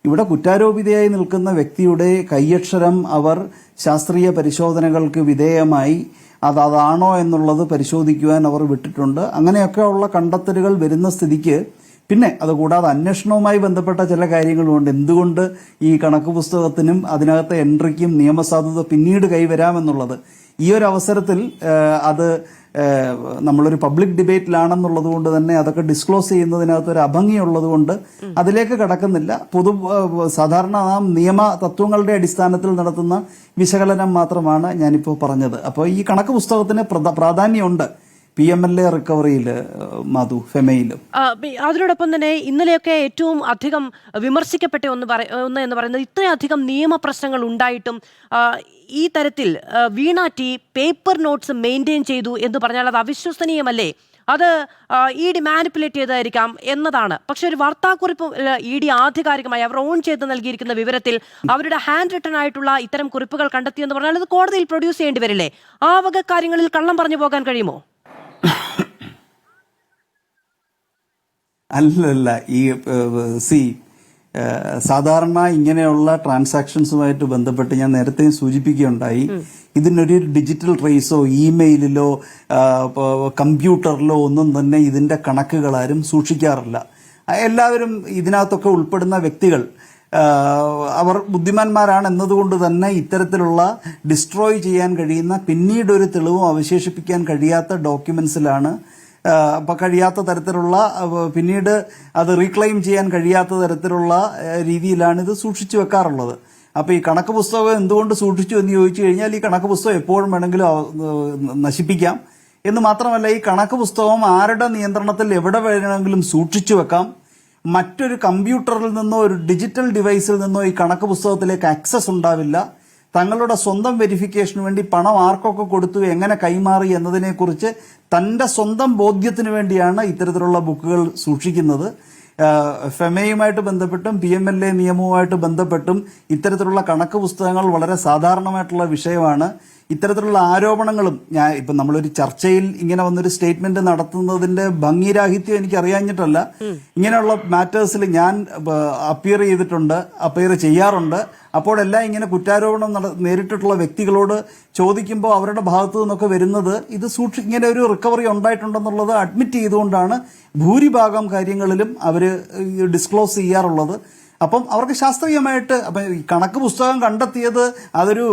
ഇവിടെ കുറ്റാരോപിതയായി നിൽക്കുന്ന വ്യക്തിയുടെ കൈയക്ഷരം അവർ ശാസ്ത്രീയ പരിശോധനകൾക്ക് വിധേയമായി അതാണോ എന്നുള്ളത് പരിശോധിക്കുവാൻ അവർ വിട്ടിട്ടുണ്ട്. അങ്ങനെയൊക്കെയുള്ള കണ്ടെത്തലുകൾ വരുന്ന സ്ഥിതിക്ക് പിന്നെ അതുകൂടാതെ അന്വേഷണവുമായി ബന്ധപ്പെട്ട ചില കാര്യങ്ങളുമുണ്ട്. എന്തുകൊണ്ട് ഈ കണക്ക് പുസ്തകത്തിനും അതിനകത്തെ എൻട്രിക്കും നിയമസാധുത പിന്നീട് കൈവരാമെന്നുള്ളത്. ഈ ഒരു അവസരത്തിൽ അത് നമ്മളൊരു പബ്ലിക് ഡിബേറ്റിലാണെന്നുള്ളത് കൊണ്ട് തന്നെ അതൊക്കെ ഡിസ്ക്ലോസ് ചെയ്യുന്നതിനകത്ത് ഒരു അഭംഗിയുള്ളത് കൊണ്ട് അതിലേക്ക് കടക്കുന്നില്ല. സാധാരണ നിയമ തത്വങ്ങളുടെ അടിസ്ഥാനത്തിൽ നടത്തുന്ന വിശകലനം മാത്രമാണ് ഞാനിപ്പോൾ പറഞ്ഞത്. അപ്പോൾ ഈ കണക്ക് പുസ്തകത്തിന് പ്രാധാന്യമുണ്ട് PMLA റിക്കവറിയിൽ, മധു, ഫെമയിലും. അതിനോടൊപ്പം തന്നെ ഇന്നലെയൊക്കെ ഏറ്റവും അധികം വിമർശിക്കപ്പെട്ട ഒന്ന് എന്ന് പറയുന്നത് ഇത്രയധികം നിയമപ്രശ്നങ്ങൾ ഉണ്ടായിട്ടും ഈ തരത്തിൽ വീണ ടി പേപ്പർ നോട്ട്സ് മെയിൻറ്റെയിൻ ചെയ്തു എന്ന് പറഞ്ഞാൽ അത് അവിശ്വസനീയമല്ലേ? അത് ED മാനിപ്പുലേറ്റ് ചെയ്തതായിരിക്കാം എന്നതാണ്. പക്ഷെ ഒരു വാർത്താക്കുറിപ്പ് ED ആധികാരികമായി അവർ ഓൺ ചെയ്ത് നൽകിയിരിക്കുന്ന വിവരത്തിൽ അവരുടെ ഹാൻഡ് റിട്ടൺ ആയിട്ടുള്ള ഇത്തരം കുറിപ്പുകൾ കണ്ടെത്തിയെന്ന് പറഞ്ഞാൽ അത് കോടതിയിൽ പ്രൊഡ്യൂസ് ചെയ്യേണ്ടി വരില്ലേ? ആ വക കാര്യങ്ങളിൽ കള്ളം പറഞ്ഞു പോകാൻ കഴിയുമോ? അല്ലല്ല, ഈ സാധാരണ ഇങ്ങനെയുള്ള ട്രാൻസാക്ഷൻസുമായിട്ട് ബന്ധപ്പെട്ട് ഞാൻ നേരത്തെയും സൂചിപ്പിക്കുകയുണ്ടായി, ഇതിനൊരു ഡിജിറ്റൽ ട്രേസോ ഇമെയിലിലോ കമ്പ്യൂട്ടറിലോ ഒന്നും തന്നെ ഇതിന്റെ കണക്കുകൾ ആരും സൂക്ഷിക്കാറില്ല. എല്ലാവരും ഇതിനകത്തൊക്കെ ഉൾപ്പെടുന്ന വ്യക്തികൾ അവർ ബുദ്ധിമാന്മാരാണ് എന്നതുകൊണ്ട് തന്നെ ഇത്തരത്തിലുള്ള ഡിസ്ട്രോയ് ചെയ്യാൻ കഴിയുന്ന പിന്നീട് ഒരു തെളിവും അവശേഷിപ്പിക്കാൻ കഴിയാത്ത ഡോക്യുമെന്റ്സിലാണ് കഴിയാത്ത തരത്തിലുള്ള പിന്നീട് അത് റീക്ലെയിം ചെയ്യാൻ കഴിയാത്ത തരത്തിലുള്ള രീതിയിലാണ് ഇത് സൂക്ഷിച്ചു വെക്കാറുള്ളത്. അപ്പോൾ ഈ കണക്ക് പുസ്തകം എന്തുകൊണ്ട് സൂക്ഷിച്ചു എന്ന് ചോദിച്ചു കഴിഞ്ഞാൽ ഈ കണക്ക് പുസ്തകം എപ്പോഴും വേണമെങ്കിലും നശിപ്പിക്കാം എന്ന് മാത്രമല്ല, ഈ കണക്ക് പുസ്തകം ആരുടെ നിയന്ത്രണത്തിൽ എവിടെ വേണമെങ്കിലും സൂക്ഷിച്ചു വെക്കാം. മറ്റൊരു കമ്പ്യൂട്ടറിൽ നിന്നോ ഒരു ഡിജിറ്റൽ ഡിവൈസിൽ നിന്നോ ഈ കണക്ക് പുസ്തകത്തിലേക്ക് ആക്സസ് ഉണ്ടാവില്ല. തങ്ങളുടെ സ്വന്തം വെരിഫിക്കേഷന് വേണ്ടി പണം ആർക്കൊക്കെ കൊടുത്തു, എങ്ങനെ കൈമാറി എന്നതിനെക്കുറിച്ച് തന്റെ സ്വന്തം ബോധ്യത്തിന് വേണ്ടിയാണ് ഇത്തരത്തിലുള്ള ബുക്കുകൾ സൂക്ഷിക്കുന്നത്. ഫെമയുമായിട്ട് ബന്ധപ്പെട്ടും PMLA നിയമവുമായിട്ട് ബന്ധപ്പെട്ടും ഇത്തരത്തിലുള്ള കണക്ക് പുസ്തകങ്ങൾ വളരെ സാധാരണമായിട്ടുള്ള വിഷയമാണ്. ഇത്തരത്തിലുള്ള ആരോപണങ്ങളും ഇപ്പൊ നമ്മളൊരു ചർച്ചയിൽ ഇങ്ങനെ വന്നൊരു സ്റ്റേറ്റ്മെന്റ് നടത്തുന്നതിന്റെ ഭംഗിരാഹിത്യം എനിക്ക് അറിയാഞ്ഞിട്ടല്ല. ഇങ്ങനെയുള്ള മാറ്റേഴ്സിൽ ഞാൻ അപ്പിയർ ചെയ്യാറുണ്ട്. അപ്പോഴെല്ലാം ഇങ്ങനെ കുറ്റാരോപണം നേരിട്ടിട്ടുള്ള വ്യക്തികളോട് ചോദിക്കുമ്പോൾ അവരുടെ ഭാഗത്തു നിന്നൊക്കെ വരുന്നത് ഇത് ഇങ്ങനെ ഒരു റിക്കവറി ഉണ്ടായിട്ടുണ്ടെന്നുള്ളത് അഡ്മിറ്റ് ചെയ്തുകൊണ്ടാണ് ഭൂരിഭാഗം കാര്യങ്ങളിലും അവർ ഡിസ്ക്ലോസ് ചെയ്യാറുള്ളത്. അപ്പം അവർക്ക് ശാസ്ത്രീയമായിട്ട് അപ്പം ഈ കണക്ക് പുസ്തകം കണ്ടെത്തിയത് അതൊരു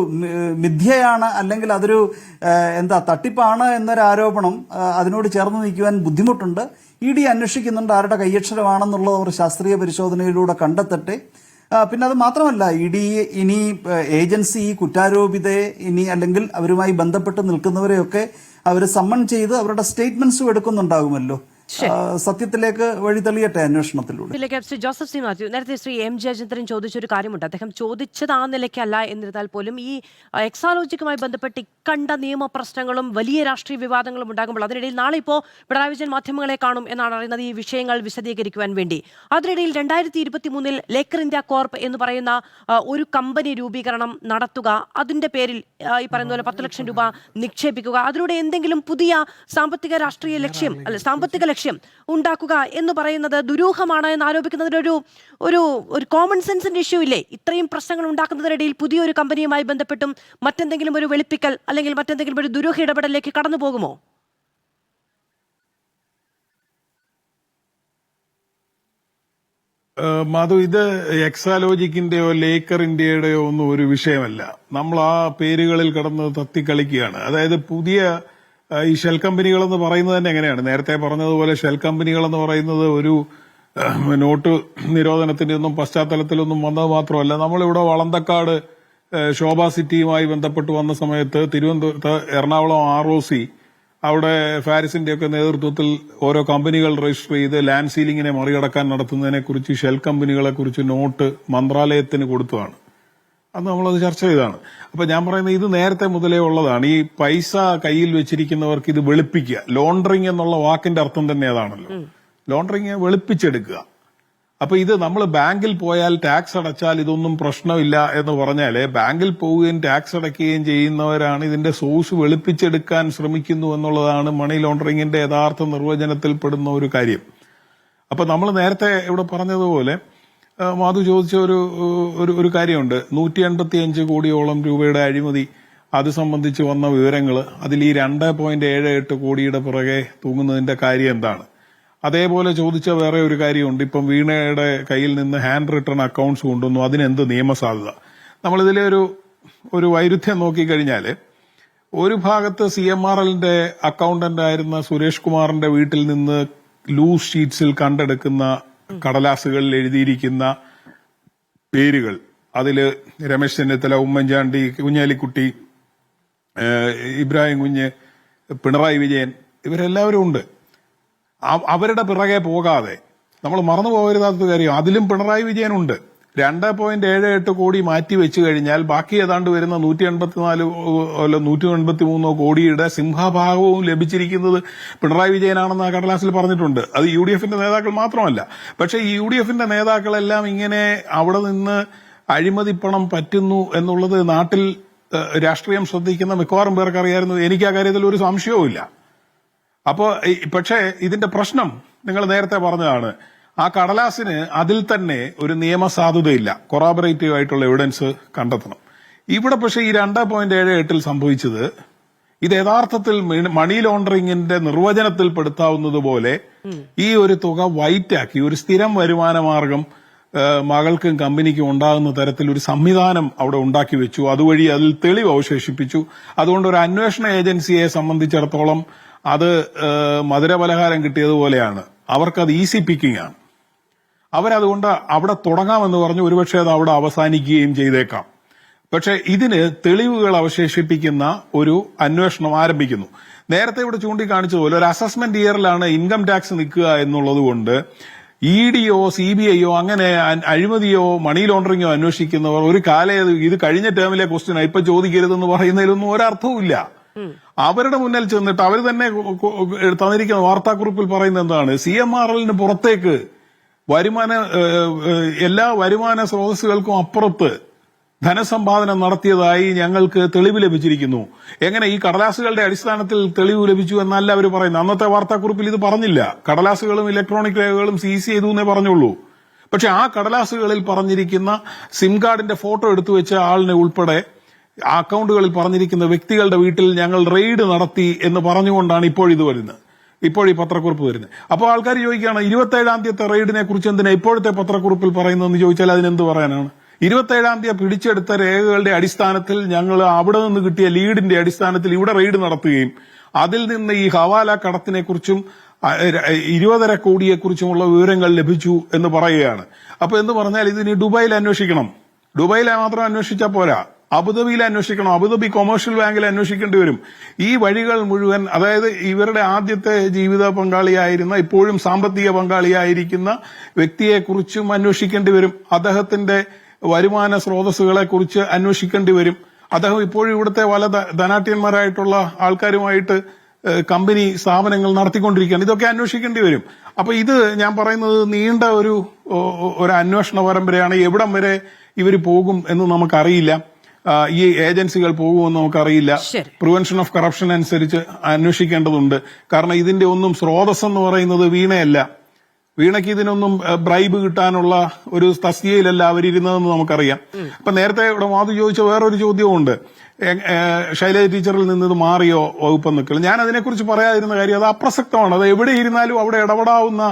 മിഥ്യയാണ് അല്ലെങ്കിൽ അതൊരു തട്ടിപ്പാണ് എന്നൊരു ആരോപണം അതിനോട് ചേർന്ന് നിൽക്കുവാൻ ബുദ്ധിമുട്ടുണ്ട്. ED അന്വേഷിക്കുന്നുണ്ട് ആരുടെ കൈയക്ഷരമാണെന്നുള്ളത് അവർ ശാസ്ത്രീയ പരിശോധനയിലൂടെ കണ്ടെത്തട്ടെ. പിന്നെ അത് മാത്രമല്ല, ED ഇനി ഏജൻസി കുറ്റാരോപിതയെ ഇനി അല്ലെങ്കിൽ അവരുമായി ബന്ധപ്പെട്ട് നിൽക്കുന്നവരെയൊക്കെ അവർ സമ്മൺ ചെയ്ത് അവരുടെ സ്റ്റേറ്റ്മെന്റ്സും എടുക്കുന്നുണ്ടാകുമല്ലോ. സത്യത്തിലേക്ക് വഴി തെളിയട്ടെ അന്വേഷണത്തിലൂടെ. ശ്രീ ജോസഫ് സി മാത്യു, നേരത്തെ ശ്രീ M ജയചന്ദ്രൻ ചോദിച്ചൊരു കാര്യമുണ്ട്. അദ്ദേഹം ചോദിച്ചത് ആ നിലയ്ക്കല്ല എന്നിരുന്നാൽ പോലും ഈ എക്സാലോജിക്കുമായി ബന്ധപ്പെട്ട് ഇക്കണ്ട നിയമപ്രശ്നങ്ങളും വലിയ രാഷ്ട്രീയ വിവാദങ്ങളും ഉണ്ടാകുമ്പോൾ അതിനിടയിൽ നാളെ ഇപ്പോൾ പിണറായി വിജയൻ മാധ്യമങ്ങളെ കാണും എന്നാണ് അറിയുന്നത് ഈ വിഷയങ്ങൾ വിശദീകരിക്കുവാൻ വേണ്ടി. അതിനിടയിൽ 2023 ലേക്കർ ഇന്ത്യ കോർപ്പ് എന്ന് പറയുന്ന ഒരു കമ്പനി രൂപീകരണം നടത്തുക, അതിന്റെ പേരിൽ ഈ പറയുന്ന പോലെ 10 ലക്ഷം രൂപ നിക്ഷേപിക്കുക, അതിലൂടെ എന്തെങ്കിലും പുതിയ സാമ്പത്തിക രാഷ്ട്രീയ ലക്ഷ്യം സാമ്പത്തിക ലക്ഷ്യം ഉണ്ടാക്കുക എന്ന് പറയുന്നത് ദുരൂഹമാണ് എന്ന് ആരോപിക്കുന്നതിനൊരു ഒരു കോമൺ സെൻസിന്റെ ഇഷ്യൂ ഇല്ലേ? ഇത്രയും പ്രശ്നങ്ങൾ ഉണ്ടാക്കുന്നതിനിടയിൽ പുതിയൊരു കമ്പനിയുമായി ബന്ധപ്പെട്ടും മറ്റെന്തെങ്കിലും ഒരു വെളുപ്പിക്കൽ അല്ലെങ്കിൽ മറ്റെന്തെങ്കിലും ഒരു ദുരൂഹ ഇടപെടലിലേക്ക് കടന്നു പോകുമോ? മാധു, ഇത് എക്സാലോജിക്കിന്റെയോ ലേക്കർ ഇന്ത്യയുടെയോ ഒന്നും ഒരു വിഷയമല്ല. നമ്മൾ ആ പേരുകളിൽ കടന്ന് തത്തിക്കളിക്കുകയാണ്. അതായത് പുതിയ ഈ ഷെൽ കമ്പനികൾ എന്ന് പറയുന്നത് തന്നെ എങ്ങനെയാണ്? നേരത്തെ പറഞ്ഞതുപോലെ ഷെൽ കമ്പനികൾ എന്ന് പറയുന്നത് ഒരു നോട്ട് നിരോധനത്തിന്റെ ഒന്നും പശ്ചാത്തലത്തിലൊന്നും വന്നത് മാത്രമല്ല. നമ്മളിവിടെ വളന്തക്കാട് ശോഭ സിറ്റിയുമായി ബന്ധപ്പെട്ട് വന്ന സമയത്ത് തിരുവനന്തപുരത്ത് എറണാകുളം ROC അവിടെ ഫാരിസിന്റെ ഒക്കെ നേതൃത്വത്തിൽ ഓരോ കമ്പനികൾ രജിസ്റ്റർ ചെയ്ത് ലാൻഡ് സീലിംഗിനെ മറികടക്കാൻ നടത്തുന്നതിനെ കുറിച്ച് ഷെൽ കമ്പനികളെ കുറിച്ച് നോട്ട് മന്ത്രാലയത്തിന് കൊടുത്തതാണ്. അത് നമ്മളത് ചർച്ച ചെയ്താണ്. അപ്പൊ ഞാൻ പറയുന്നത് ഇത് നേരത്തെ മുതലേ ഉള്ളതാണ്. ഈ പൈസ കയ്യിൽ വെച്ചിരിക്കുന്നവർക്ക് ഇത് വെളുപ്പിക്കുക. ലോണ്ടറിങ് എന്നുള്ള വാക്കിന്റെ അർത്ഥം തന്നെ അതാണല്ലോ. ലോണ്ടറിങ് വെളുപ്പിച്ചെടുക്കുക. അപ്പൊ ഇത് നമ്മൾ ബാങ്കിൽ പോയാൽ ടാക്സ് അടച്ചാൽ ഇതൊന്നും പ്രശ്നമില്ല എന്ന് പറഞ്ഞാല് ബാങ്കിൽ പോവുകയും ടാക്സ് അടയ്ക്കുകയും ചെയ്യുന്നവരാണ് ഇതിന്റെ സോഴ്സ് വെളുപ്പിച്ചെടുക്കാൻ ശ്രമിക്കുന്നു എന്നുള്ളതാണ് മണി ലോണ്ടറിങ്ങിന്റെ യഥാർത്ഥ നിർവചനത്തിൽ പെടുന്ന ഒരു കാര്യം. അപ്പൊ നമ്മൾ നേരത്തെ ഇവിടെ പറഞ്ഞതുപോലെ മാധു ചോദിച്ച ഒരു കാര്യമുണ്ട്. 185 കോടിയോളം രൂപയുടെ അഴിമതി, അത് സംബന്ധിച്ച് വന്ന വിവരങ്ങൾ, അതിൽ ഈ 2.78 കോടിയുടെ പുറകെ തൂങ്ങുന്നതിന്റെ കാര്യം എന്താണ്? അതേപോലെ ചോദിച്ച വേറെ ഒരു കാര്യമുണ്ട്. ഇപ്പം വീണയുടെ കയ്യിൽ നിന്ന് ഹാൻഡ് റിട്ടേൺ അക്കൗണ്ട്സ് കൊണ്ടുവന്നു, അതിനെന്ത് നിയമസാധുത? നമ്മളിതിലെ ഒരു വൈരുദ്ധ്യം നോക്കിക്കഴിഞ്ഞാല് ഒരു ഭാഗത്ത് CMRLന്റെ അക്കൗണ്ടന്റ് ആയിരുന്ന സുരേഷ് കുമാറിന്റെ വീട്ടിൽ നിന്ന് ലൂസ് ഷീറ്റ്സിൽ കണ്ടെടുക്കുന്ന കടലാസുകളിൽ എഴുതിയിരിക്കുന്ന പേരുകൾ, അതില് രമേശ് ചെന്നിത്തല, ഉമ്മൻചാണ്ടി, കുഞ്ഞാലിക്കുട്ടി, ഇബ്രാഹിം കുഞ്ഞ്, പിണറായി വിജയൻ, ഇവരെല്ലാവരും ഉണ്ട്. അവരുടെ പിറകെ പോകാതെ നമ്മൾ മറന്നു പോകരുതാത്ത കാര്യം, അതിലും പിണറായി വിജയനുണ്ട്. 2.78 കോടി മാറ്റി വെച്ചു കഴിഞ്ഞാൽ ബാക്കി ഏതാണ്ട് വരുന്ന 184 183 കോടിയുടെ സിംഹഭാഗവും ലഭിച്ചിരിക്കുന്നത് പിണറായി വിജയനാണെന്ന് ആ കടലാസിൽ പറഞ്ഞിട്ടുണ്ട്. അത് UDFന്റെ നേതാക്കൾ മാത്രമല്ല. പക്ഷേ ഈ UDFന്റെ നേതാക്കളെല്ലാം ഇങ്ങനെ അവിടെ നിന്ന് അഴിമതിപ്പണം പറ്റുന്നു എന്നുള്ളത് നാട്ടിൽ രാഷ്ട്രീയം ശ്രദ്ധിക്കുന്ന മിക്കവാറും പേർക്ക് അറിയായിരുന്നു. എനിക്ക് ആ കാര്യത്തിൽ ഒരു സംശയവുമില്ല. അപ്പോ പക്ഷേ ഇതിന്റെ പ്രശ്നം നിങ്ങൾ നേരത്തെ പറഞ്ഞതാണ്, ആ കടലാസിന് അതിൽ തന്നെ ഒരു നിയമസാധുതയില്ല. കൊറാബറേറ്റീവ് ആയിട്ടുള്ള എവിഡൻസ് കണ്ടെത്തണം. ഇവിടെ പക്ഷേ ഈ 2.78 സംഭവിച്ചത് ഇത് യഥാർത്ഥത്തിൽ മണി ലോണ്ടറിംഗിന്റെ നിർവചനത്തിൽ പെടുത്താവുന്നത് പോലെ ഈ ഒരു തുക വൈറ്റാക്കി ഒരു സ്ഥിരം വരുമാന മാർഗം മകൾക്കും കമ്പനിക്കും ഉണ്ടാകുന്ന തരത്തിൽ ഒരു സംവിധാനം അവിടെ ഉണ്ടാക്കി വെച്ചു. അതുവഴി അതിൽ തെളിവ് അവശേഷിപ്പിച്ചു. അതുകൊണ്ട് ഒരു അന്വേഷണ ഏജൻസിയെ സംബന്ധിച്ചിടത്തോളം അത് മധുരപലഹാരം കിട്ടിയതുപോലെയാണ്. അവർക്കത് ഈസി പിക്കിംഗ് ആണ്. അവരതുകൊണ്ട് അവിടെ തുടങ്ങാമെന്ന് പറഞ്ഞു. ഒരുപക്ഷെ അത് അവിടെ അവസാനിക്കുകയും ചെയ്തേക്കാം. പക്ഷെ ഇതിന് തെളിവുകൾ അവശേഷിപ്പിക്കുന്ന ഒരു അന്വേഷണം ആരംഭിക്കുന്നു. നേരത്തെ ഇവിടെ ചൂണ്ടിക്കാണിച്ചതുപോലെ ഒരു അസസ്മെന്റ് ഇയറിലാണ് ഇൻകം ടാക്സ് നിൽക്കുക എന്നുള്ളത് കൊണ്ട് EDയോ CBIയോ അങ്ങനെ അഴിമതിയോ മണി ലോണ്ടറിങ്ങോ അന്വേഷിക്കുന്നവർ ഒരു കാലം ഇത് കഴിഞ്ഞ ടേമിലെ ക്വസ്റ്റ്യൻ ഇപ്പൊ ചോദിക്കരുതെന്ന് പറയുന്നതിലൊന്നും ഒരർത്ഥവുമില്ല. അവരുടെ മുന്നിൽ ചെന്നിട്ട് അവർ തന്നെ തന്നിരിക്കുന്ന വാർത്താക്കുറിപ്പിൽ പറയുന്നത് എന്താണ്? CMRLന് പുറത്തേക്ക് എല്ലാ വരുമാന സ്രോതസ്സുകൾക്കും അപ്പുറത്ത് ധനസമ്പാദനം നടത്തിയതായി ഞങ്ങൾക്ക് തെളിവ് ലഭിച്ചിരിക്കുന്നു. എങ്ങനെ ഈ കടലാസുകളുടെ അടിസ്ഥാനത്തിൽ തെളിവ് ലഭിച്ചു എന്നല്ല അവർ പറയുന്നത്. അന്നത്തെ വാർത്താക്കുറിപ്പിൽ ഇത് പറഞ്ഞില്ല. കടലാസുകളും ഇലക്ട്രോണിക് രേഖകളും സീസ് ചെയ്തു എന്നേ പറഞ്ഞുള്ളൂ. പക്ഷെ ആ കടലാസുകളിൽ പറഞ്ഞിരിക്കുന്ന സിം കാർഡിന്റെ ഫോട്ടോ എടുത്തു വെച്ച ആളിനെ ഉൾപ്പെടെ അക്കൗണ്ടുകളിൽ പറഞ്ഞിരിക്കുന്ന വ്യക്തികളുടെ വീട്ടിൽ ഞങ്ങൾ റെയ്ഡ് നടത്തി എന്ന് പറഞ്ഞുകൊണ്ടാണ് ഇപ്പോൾ ഈ പത്രക്കുറിപ്പ് വരുന്നത്. അപ്പോൾ ആൾക്കാർ ചോദിക്കുകയാണ്, 27-ാം തീയതി റെയ്ഡിനെ കുറിച്ച് എന്തിനാ ഇപ്പോഴത്തെ പത്രക്കുറിപ്പിൽ പറയുന്നതെന്ന് ചോദിച്ചാൽ അതിനെന്ത് പറയാനാണ്? 27-ാം തീയതി പിടിച്ചെടുത്ത രേഖകളുടെ അടിസ്ഥാനത്തിൽ ഞങ്ങൾ അവിടെ നിന്ന് കിട്ടിയ ലീഡിന്റെ അടിസ്ഥാനത്തിൽ ഇവിടെ റെയ്ഡ് നടത്തുകയും അതിൽ നിന്ന് ഈ ഹവാല കടത്തിനെ കുറിച്ചും 20.5 കോടിയെക്കുറിച്ചുമുള്ള വിവരങ്ങൾ ലഭിച്ചു എന്ന് പറയുകയാണ്. അപ്പൊ എന്ന് പറഞ്ഞാൽ ഇതിന് ദുബായിൽ അന്വേഷിക്കണം. ദുബായിലെ മാത്രം അന്വേഷിച്ചാൽ പോരാ, അബുദാബിയിൽ അന്വേഷിക്കണം. അബുദാബി കൊമേഴ്ഷ്യൽ ബാങ്കിൽ അന്വേഷിക്കേണ്ടി വരും. ഈ വഴികൾ മുഴുവൻ, അതായത് ഇവരുടെ ആദ്യത്തെ ജീവിത പങ്കാളിയായിരുന്ന, ഇപ്പോഴും സാമ്പത്തിക പങ്കാളിയായിരിക്കുന്ന വ്യക്തിയെക്കുറിച്ചും അന്വേഷിക്കേണ്ടി വരും. അദ്ദേഹത്തിന്റെ വരുമാന സ്രോതസ്സുകളെ കുറിച്ച് അന്വേഷിക്കേണ്ടി വരും. അദ്ദേഹം ഇപ്പോഴും ഇവിടുത്തെ പല ധനാഢ്യന്മാരായിട്ടുള്ള ആൾക്കാരുമായിട്ട് കമ്പനി സ്ഥാപനങ്ങൾ നടത്തിക്കൊണ്ടിരിക്കുകയാണ്. ഇതൊക്കെ അന്വേഷിക്കേണ്ടി വരും. അപ്പൊ ഇത് ഞാൻ പറയുന്നത് നീണ്ട ഒരു അന്വേഷണ പരമ്പരയാണ്. എവിടം വരെ ഇവർ പോകും എന്ന് നമുക്കറിയില്ല. ഈ ഏജൻസികൾ പോകുമെന്ന് നമുക്കറിയില്ല. പ്രിവെൻഷൻ ഓഫ് കറപ്ഷൻ അനുസരിച്ച് അന്വേഷിക്കേണ്ടതുണ്ട്. കാരണം ഇതിന്റെ ഒന്നും സ്രോതസ് എന്ന് പറയുന്നത് വീണയല്ല. വീണയ്ക്ക് ഇതിനൊന്നും ബ്രൈബ് കിട്ടാനുള്ള ഒരു തസ്തികയിലല്ല അവരിരുന്നതെന്ന് നമുക്കറിയാം. അപ്പൊ നേരത്തെ ഇവിടെ മാധു ചോദിച്ച വേറൊരു ചോദ്യമുണ്ട്, ശൈലജ ടീച്ചറിൽ നിന്ന് ഇത് മാറിയോ വകുപ്പ് നിൽക്കൽ. ഞാൻ അതിനെക്കുറിച്ച് പറയാതിരുന്ന കാര്യം അത് അപ്രസക്തമാണ്. അത് എവിടെ ഇരുന്നാലും അവിടെ ഇടപെടാവുന്ന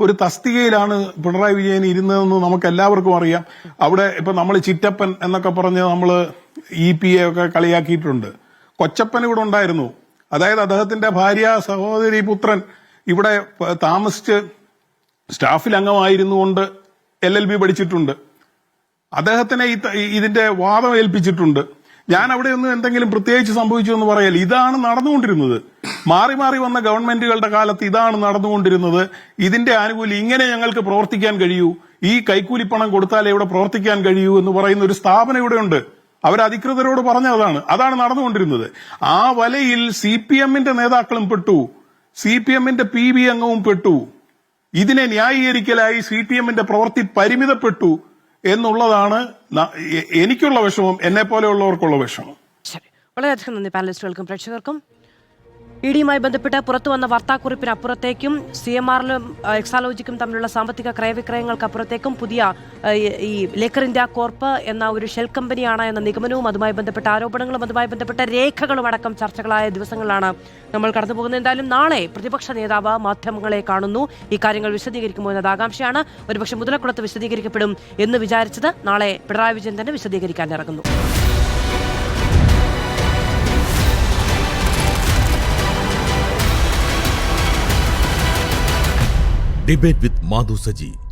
ഒരു തസ്തികയിലാണ് പിണറായി വിജയൻ ഇരുന്നതെന്ന് നമുക്ക് എല്ലാവർക്കും അറിയാം. അവിടെ ഇപ്പൊ നമ്മൾ ചിറ്റപ്പൻ എന്നൊക്കെ പറഞ്ഞ് നമ്മൾ EPA ഒക്കെ കളിയാക്കിയിട്ടുണ്ട്. കൊച്ചപ്പൻ ഇവിടെ ഉണ്ടായിരുന്നു. അതായത് അദ്ദേഹത്തിന്റെ ഭാര്യ, സഹോദരി, പുത്രൻ ഇവിടെ താമസിച്ച് സ്റ്റാഫിൽ അംഗമായിരുന്നുകൊണ്ട് LLB പഠിച്ചിട്ടുണ്ട്. അദ്ദേഹത്തിനെ ഇതിന്റെ വാദം ഏൽപ്പിച്ചിട്ടുണ്ട്. ഞാൻ അവിടെ ഒന്നും എന്തെങ്കിലും പ്രത്യേകിച്ച് സംഭവിച്ചു എന്ന് പറയല്ല. ഇതാണ് നടന്നുകൊണ്ടിരുന്നത്. മാറി മാറി വന്ന ഗവൺമെന്റുകളുടെ കാലത്ത് ഇതാണ് നടന്നുകൊണ്ടിരുന്നത്. ഇതിന്റെ ആനുകൂല്യം ഇങ്ങനെ ഞങ്ങൾക്ക് പ്രവർത്തിക്കാൻ കഴിയൂ, ഈ കൈക്കൂലിപ്പണം കൊടുത്താലേ ഇവിടെ പ്രവർത്തിക്കാൻ കഴിയൂ എന്ന് പറയുന്ന ഒരു സ്ഥാപനം ഇവിടെ ഉണ്ട്. അവർ അധികൃതരോട് അതാണ് നടന്നുകൊണ്ടിരുന്നത്. ആ വലയിൽ CPM-ന്റെ നേതാക്കളും പെട്ടു, CPM-ന്റെ PB അംഗവും പെട്ടു. ഇതിനെ ന്യായീകരിക്കലായി CPM-ന്റെ പ്രവൃത്തി പരിമിതപ്പെട്ടു എന്നുള്ളതാണ് എനിക്കുള്ള വിഷമം, എന്നെ പോലെയുള്ളവർക്കുള്ള വിഷമം. ശരി, വളരെയധികം നന്ദി പാനലിസ്റ്റുകൾക്കും പ്രേക്ഷകർക്കും. ഇഡിയുമായി ബന്ധപ്പെട്ട് പുറത്തു വന്ന വാർത്താക്കുറിപ്പിനപ്പുറത്തേക്കും CMR-ലും എക്സാലോജിക്കും തമ്മിലുള്ള സാമ്പത്തിക ക്രയവിക്രയങ്ങൾക്കപ്പുറത്തേക്കും പുതിയ ഈ ലേക്കർ ഇന്ത്യ കോർപ്പ് എന്ന ഒരു ഷെൽ കമ്പനിയാണ് എന്ന നിഗമനവും അതുമായി ബന്ധപ്പെട്ട ആരോപണങ്ങളും അതുമായി ബന്ധപ്പെട്ട രേഖകളും അടക്കം ചർച്ചകളായ ദിവസങ്ങളിലാണ് നമ്മൾ കടന്നുപോകുന്നത്. എന്തായാലും നാളെ പ്രതിപക്ഷ നേതാവ് മാധ്യമങ്ങളെ കാണുന്നു. ഈ കാര്യങ്ങൾ വിശദീകരിക്കുമോ എന്നത് ആകാംക്ഷയാണ്. ഒരുപക്ഷെ മുതലക്കുളത്ത് വിശദീകരിക്കപ്പെടും എന്ന് വിചാരിച്ചത് നാളെ പിണറായി വിജയൻ തന്നെ വിശദീകരിക്കാൻ ഇറങ്ങുന്നു. Debate with Madhu Saji.